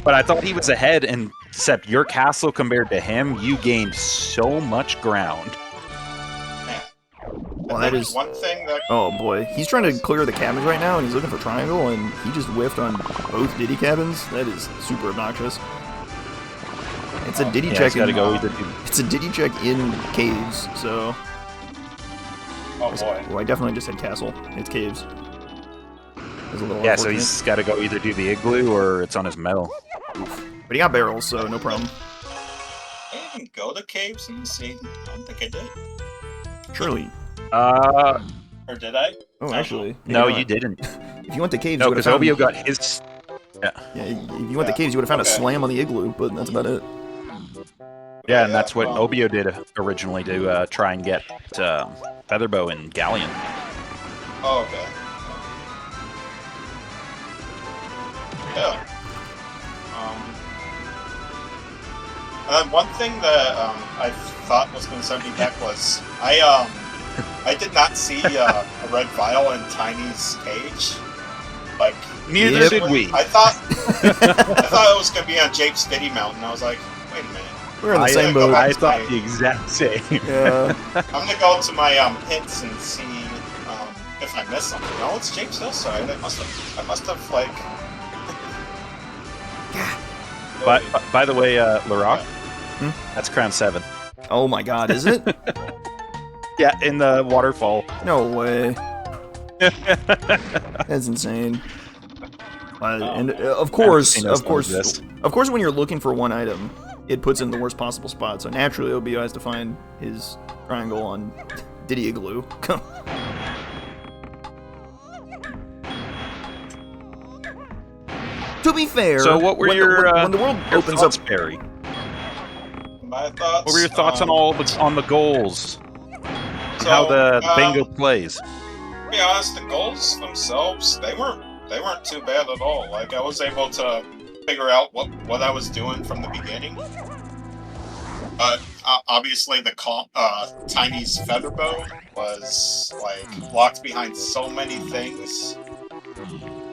But I thought he was ahead, and except your castle compared to him, you gained so much ground. Well, that is one thing that. Oh boy, he's trying to clear the cabins right now, and he's looking for triangle, and he just whiffed on both Diddy cabins. That is super obnoxious. It's a Diddy check. It's a Diddy check in caves. So. Oh boy. Well, I definitely just said castle. It's caves. Yeah, so he's got to go either do the igloo or it's on his metal. Oof. But he got barrels, so no problem. I didn't go to caves in the scene. I don't think I did. Surely. Or did I? Oh, actually. No, you didn't. If you went to caves, no, you would because have found... Obiyo got his... Yeah, if you went to caves, you would have found a slam on the igloo, but that's about it. Yeah, and that's what Obiyo did originally to try and get Featherbow and Galleon. Oh, okay. Yeah. And then one thing that I thought was going to send me back was I did not see a red vial in Tiny's cage. Like neither did we. I thought it was going to be on Jake's Diddy Mountain. I was like, wait a minute. We're in the same boat. I thought the exact same. Yeah. I'm gonna go to my hits and see if I missed something. No, it's Jake's Hillside. I must have like. But by the way, Larock, that's Crown 7. Oh my God, is it? Yeah, in the waterfall. No way. That's insane. And of course, when you're looking for one item, it puts in the worst possible spot. So naturally, Obiyo has to find his triangle on Diddy Igloo. To be fair, so what were when the world opens up, Barry? My thoughts. What were your thoughts on the goals? So, how the bingo plays? To be honest, the goals themselves they weren't too bad at all. Like I was able to figure out what I was doing from the beginning. Obviously the Tiny's Featherbow was like locked behind so many things.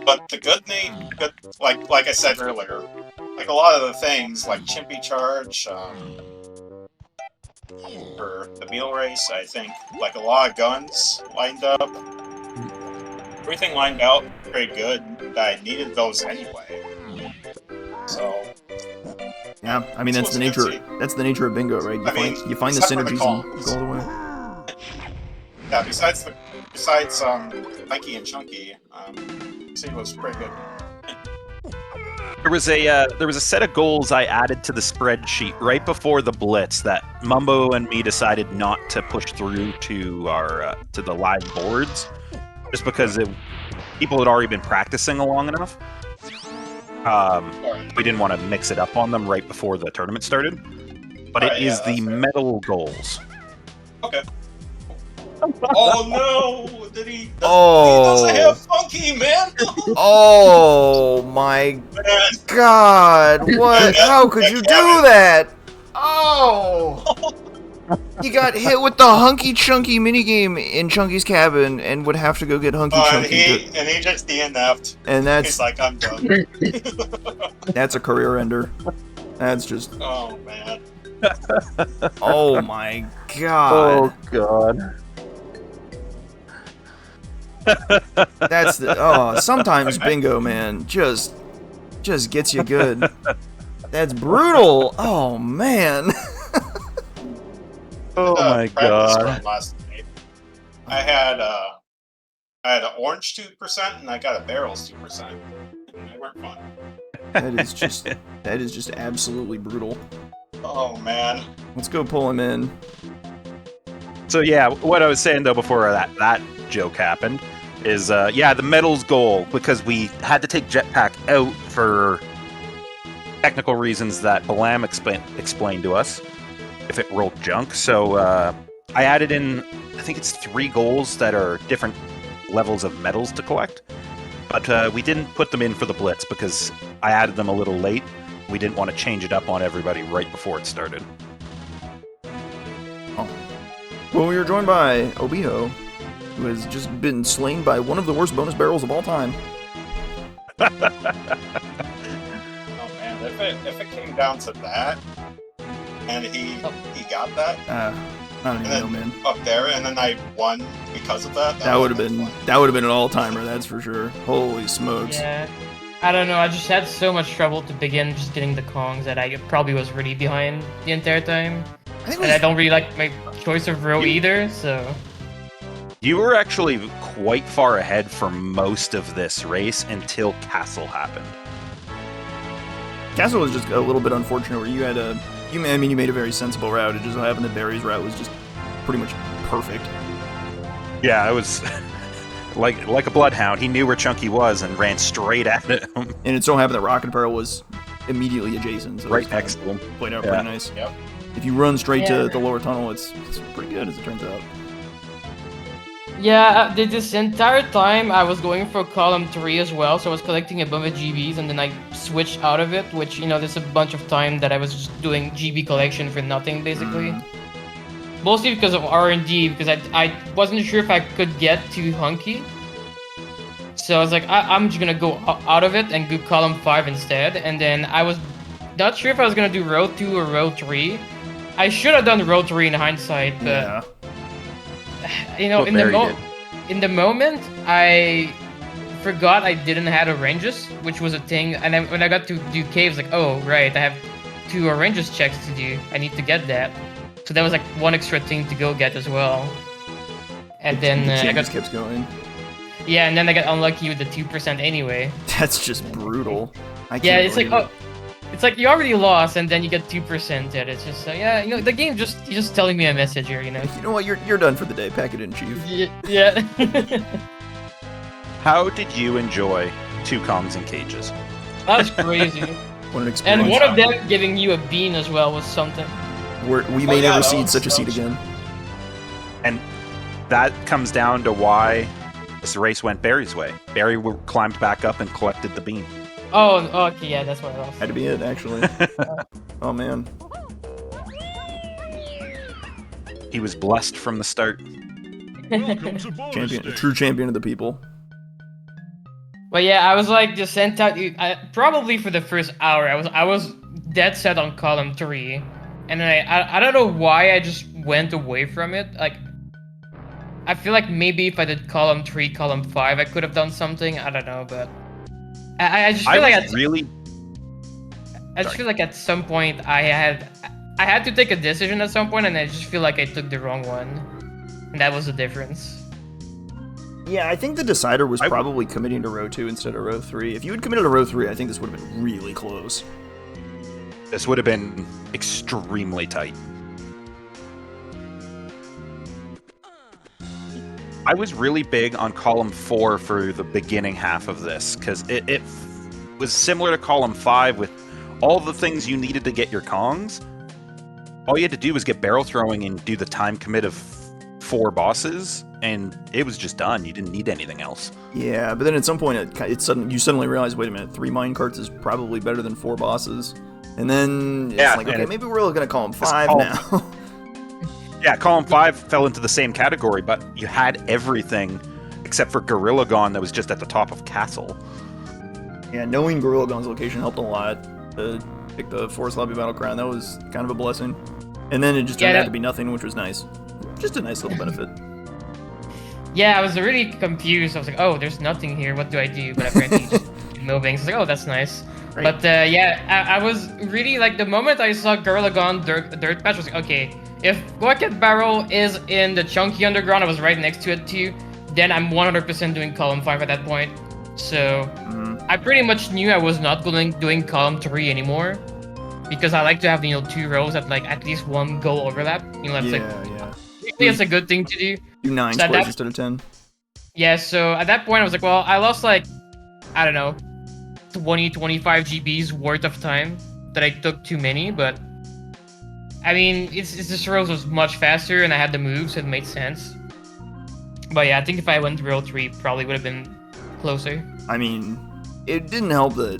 But the good thing, like I said earlier, like a lot of the things like Chimpy Charge, for the meal race, I think like a lot of guns lined up. Everything lined out pretty good. I needed those anyway. So yeah, I mean that's the nature. That's the nature of bingo, right? You find the synergies and go all the way. Yeah, besides Mikey and Chunky, it was pretty good. There was a set of goals I added to the spreadsheet right before the Blitz that Mumbo and me decided not to push through to our to the live boards, just because people had already been practicing long enough. We didn't want to mix it up on them right before the tournament started. But it is the medal goals. Okay. Oh no! He doesn't have Funky, man! Oh my God! What? How could you do that? Oh! You got hit with the Hunky Chunky minigame in Chunky's cabin and would have to go get Hunky Chunky. And he just DNF'd. And that's... He's like, I'm done. That's a career ender. That's just... Oh, man. Oh, my God. Oh, God. That's the... sometimes bingo, man, just gets you good. That's brutal. Oh, man. Oh my God! Last night. I had an orange 2% and I got a barrels 2%. They weren't fun. That is just absolutely brutal. Oh man! Let's go pull him in. So yeah, what I was saying though before that joke happened is the medals goal, because we had to take Jetpack out for technical reasons that Balam explained to us. If it rolled junk, so I added in, I think it's 3 goals that are different levels of medals to collect. But we didn't put them in for the Blitz because I added them a little late. We didn't want to change it up on everybody right before it started. Oh. Well, we were joined by Obiyo, who has just been slain by one of the worst bonus barrels of all time. Oh man, if it came down to that, and he got that, I don't even know, man. Up there, and then I won because of that. That would have been an all-timer, that's for sure. Holy smokes. Yeah. I don't know, I just had so much trouble to begin just getting the Kongs that I probably was really behind the entire time. And I don't really like my choice of row either, so... You were actually quite far ahead for most of this race until Castle happened. Castle was just a little bit unfortunate where you had you made a very sensible route. It just so happened that Barry's route was just pretty much perfect. Yeah, I was like a bloodhound. He knew where Chunky was and ran straight at him. And it so happened that Rocket Barrel was immediately adjacent. So right next to him. Played out pretty nice. Yep. If you run straight to the lower tunnel, it's pretty good as it turns out. Yeah, this entire time I was going for column 3 as well, so I was collecting a bunch of GBs and then I switched out of it, which, you know, there's a bunch of time that I was just doing GB collection for nothing, basically. Mostly because of R&D, because I wasn't sure if I could get too hunky. So I was like, I'm just gonna go out of it and do column 5 instead, and then I was not sure if I was gonna do row 2 or row 3. I should have done row 3 in hindsight, but... Yeah. You know, in the moment, I forgot I didn't have oranges, which was a thing. And then when I got to do caves, like, oh right, I have 2 oranges checks to do. I need to get that. So that was like one extra thing to go get as well. And then I got kept going. Yeah, and then I got unlucky with the 2% anyway. That's just brutal. Yeah, it's like it's like you already lost, and then you get 2%, and it's just yeah, you know, the game you're just telling me a message here, you know. You know what? You're done for the day. Pack it in, Chief. Yeah. How did you enjoy 2 Kongs and cages? That was crazy. What an experience. And one of them giving you a bean as well was something. We may never see such a seat again. And that comes down to why this race went Barry's way. Barry climbed back up and collected the bean. Oh, okay, yeah, that's what I lost. Had to be it, actually. Oh, man. He was blessed from the start. True champion of the people. But yeah, I was like just sent out. Probably for the first hour, I was dead set on column 3, and then I don't know why I just went away from it. Like, I feel like maybe if I did column 3, column 5, I could have done something. I don't know, but I just feel I just feel like at some point I had to take a decision at some point, and I just feel like I took the wrong one, and that was the difference. Yeah, I think the decider was probably committing to row 2 instead of row 3. If you had committed to row 3, I think this would have been really close. This would have been extremely tight. I was really big on column 4 for the beginning half of this, because it was similar to column 5 with all the things you needed to get your Kongs. All you had to do was get barrel throwing and do the time commit of 4 bosses, and it was just done. You didn't need anything else. Yeah, but then at some point you suddenly realize, wait a minute, 3 minecarts is probably better than 4 bosses. And then it's like, okay, maybe we're really going to call them 5 now. Yeah, column 5 fell into the same category, but you had everything except for Gorilla Gone that was just at the top of Castle. Yeah, knowing Gorilla Gone's location helped a lot. To pick the Forest Lobby Battle Crown, that was kind of a blessing. And then it just turned out to be nothing, which was nice. Just a nice little benefit. Yeah, I was really confused. I was like, oh, there's nothing here. What do I do? But apparently just moving. So I was like, oh, that's nice. Right. But yeah, I was really like, the moment I saw Gorilla Gone dirt patch, I was like, okay, if Rocket Barrel is in the Chunky Underground, I was right next to it too, then I'm 100% doing column 5 at that point. So I pretty much knew I was not doing column 3 anymore, because I like to have, you know, 2 rows that like at least 1 goal overlap. You know, that's usually it's a good thing to do. Do 9 squares instead of 10. Yeah, so at that point I was like, well, I lost like, I don't know, 20, 25 GBs worth of time that I took too many, but I mean, this row was much faster and I had the moves, so it made sense. But yeah, I think if I went to row 3, probably would have been closer. I mean, it didn't help that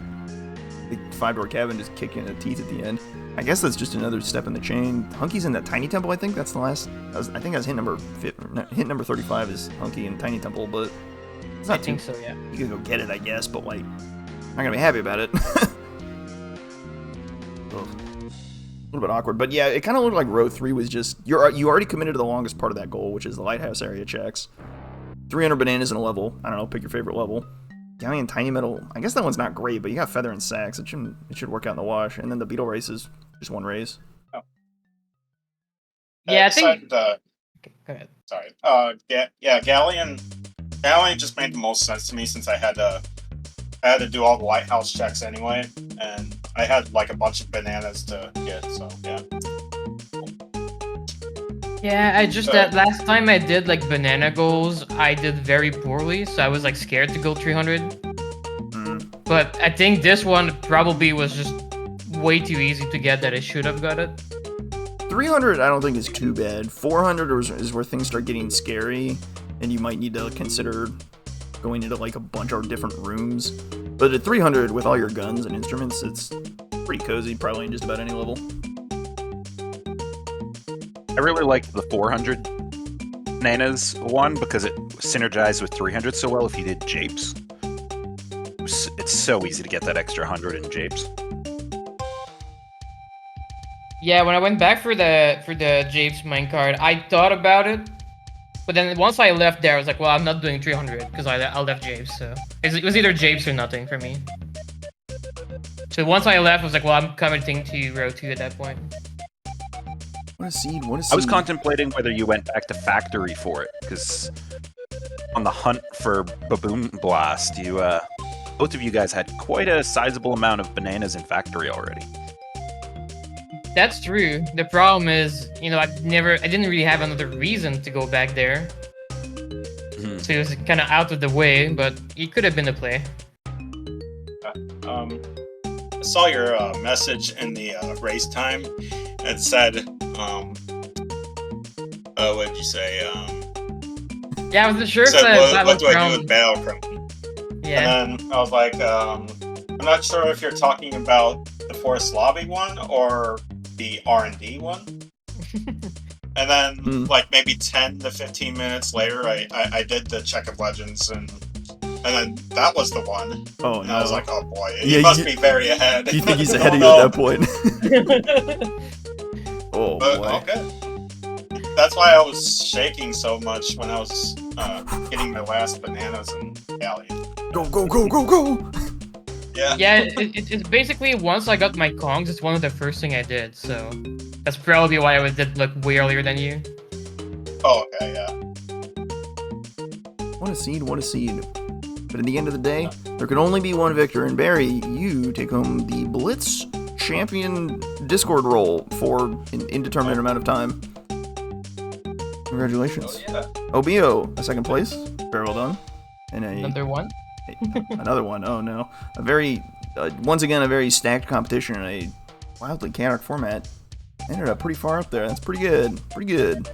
the 5-door cabin just kicked in the teeth at the end. I guess that's just another step in the chain. Hunky's in that Tiny Temple, I think. That's the last... I think that's hit number 35 is Hunky and Tiny Temple, but... It's not I think so, yeah. You can go get it, I guess, but, like... I'm not gonna be happy about it. A little bit awkward, but yeah, it kind of looked like row 3 was just... You already committed to the longest part of that goal, which is the Lighthouse area checks. 300 bananas in a level. I don't know, pick your favorite level. Galleon Tiny Metal. I guess that one's not great, but you got Feather and Sacks. It should work out in the wash. And then the Beetle race is just one race. Oh. Yeah, I think... Go ahead. Sorry. Galleon just made the most sense to me since I had to do all the Lighthouse checks anyway, and I had like a bunch of bananas to get, so yeah. Yeah, I just that last time I did like banana goals, I did very poorly, so I was like scared to go 300. But I think this one probably was just way too easy to get that I should have got it. 300 I don't think is too bad. 400 is where things start getting scary, and you might need to consider going into like a bunch of different rooms. But at 300 with all your guns and instruments, it's pretty cozy, probably in just about any level. I really liked the 400 bananas one because it synergized with 300 so well if you did japes. It's so easy to get that extra 100 in japes. Yeah, when I went back for the Japes minecart, I thought about it, but then once I left there, I was like, well, I'm not doing 300 because I left Japes, so it was either Japes or nothing for me. So once I left, I was like, well, I'm committing to row 2 at that point. What a seed, what a seed. I was contemplating whether you went back to factory for it, because on the hunt for Baboon Blast, both of you guys had quite a sizable amount of bananas in factory already. That's true. The problem is, I didn't really have another reason to go back there. So it was kind of out of the way, but it could have been a play. I saw your message in the race time. It said, what did you say? Yeah, I wasn't sure if what do I do with Battlecrown? Yeah. And then I was like, I'm not sure if you're talking about the Forest Lobby one or the R&D one. And then, like, maybe 10 to 15 minutes later, I did the Check of Legends, and then that was the one. Oh, and no. I was like, oh boy, he must be very ahead. You think he's ahead of you at that point? Oh, but, boy. Okay. That's why I was shaking so much when I was getting my last bananas and Galleon. Go, go, go, go, go! Yeah. Yeah, it's basically once I got my Kongs, it's one of the first thing I did, so that's probably why I did look way earlier than you. Oh, okay, yeah. What a seed, what a seed. But at the end of the day, there can only be one victor, and Barry, you take home the Blitz Champion Discord role for an indeterminate amount of time. Congratulations. Oh, yeah. Obiyo, a second place. Very well done. And Another one? another one. Oh no. A very, once again, a very stacked competition in a wildly chaotic format. Ended up pretty far up there. That's pretty good. Pretty good.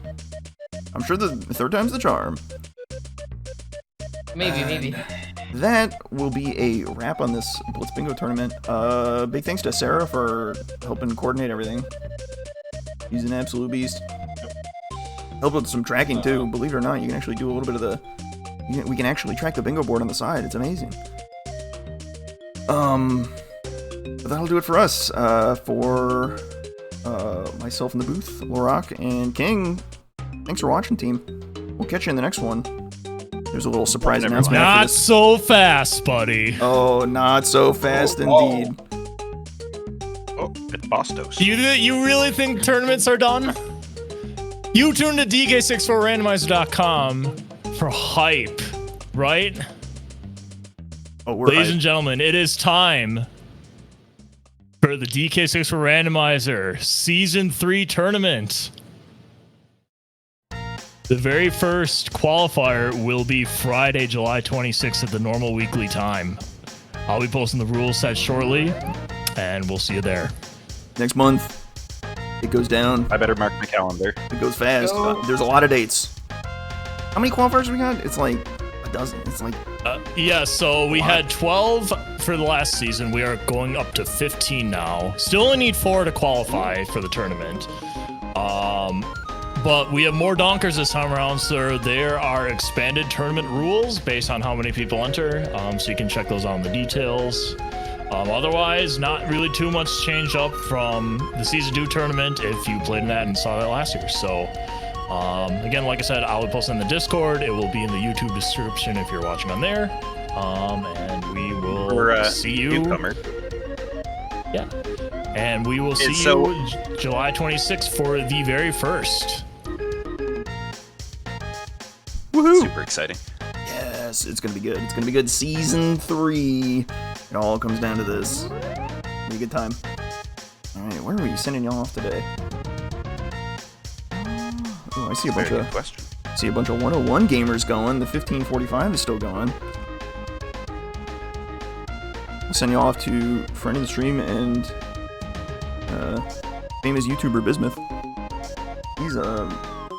I'm sure the third time's the charm. Maybe. That will be a wrap on this Blitz Bingo tournament. Big thanks to Sarah for helping coordinate everything. He's an absolute beast. Help with some tracking too. Believe it or not, you can actually do a little bit of the... We can actually track the bingo board on the side. It's amazing. But that'll do it for us. For myself in the booth, Lorak, and King. Thanks for watching, team. We'll catch you in the next one. There's a little surprise announcement after Not this. so fast, buddy. Oh, not so fast indeed. Oh, it's Bastos. You really think tournaments are done? You tune to DK64Randomizer.com for hype, right? Oh, we're Ladies hyped. and gentlemen, it is time for the DK64 Randomizer Season 3 tournament. The very first qualifier will be Friday, July 26th at the normal weekly time. I'll be posting the rule set shortly, and we'll see you there. Next month, it goes down. I better mark my calendar. It goes fast. There's a lot of dates. How many qualifiers we got? It's like a dozen. It's like Yeah, so we had 12 for the last season. We are going up to 15 now. Still only need 4 to qualify for the tournament. But we have more donkers this time around, so there are expanded tournament rules based on how many people enter. So you can check those out in the details. Otherwise, not really too much changed up from the Season 2 tournament if you played in that and saw that last year. So, again, like I said, I will post it in the Discord. It will be in the YouTube description if you're watching on there. And we will see you. Newcomer. Yeah. And we will see you July 26th for the very first. Woohoo! Super exciting. Yes, it's gonna be good. It's gonna be good. Season 3. It all comes down to this. It'll be a good time. Alright, where are we sending y'all off today? Oh, I see a bunch Very of good question. 101 gamers going. The 1545 is still going. I'll send y'all off to friend of the stream and famous YouTuber Bismuth. He's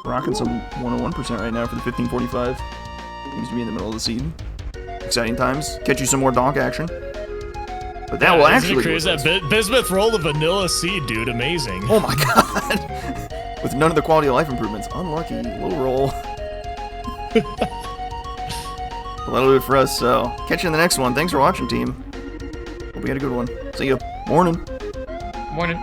rocking some 101% right now for the 1545. Seems to be in the middle of the season. Exciting times. Catch you some more donk action. But that will actually. Crazy that Bismuth rolled a vanilla seed, dude. Amazing. Oh my god. With none of the quality of life improvements. Unlucky. Low roll. Well, that'll do it for us. So, catch you in the next one. Thanks for watching, team. Hope we had a good one. See ya. Morning. Morning.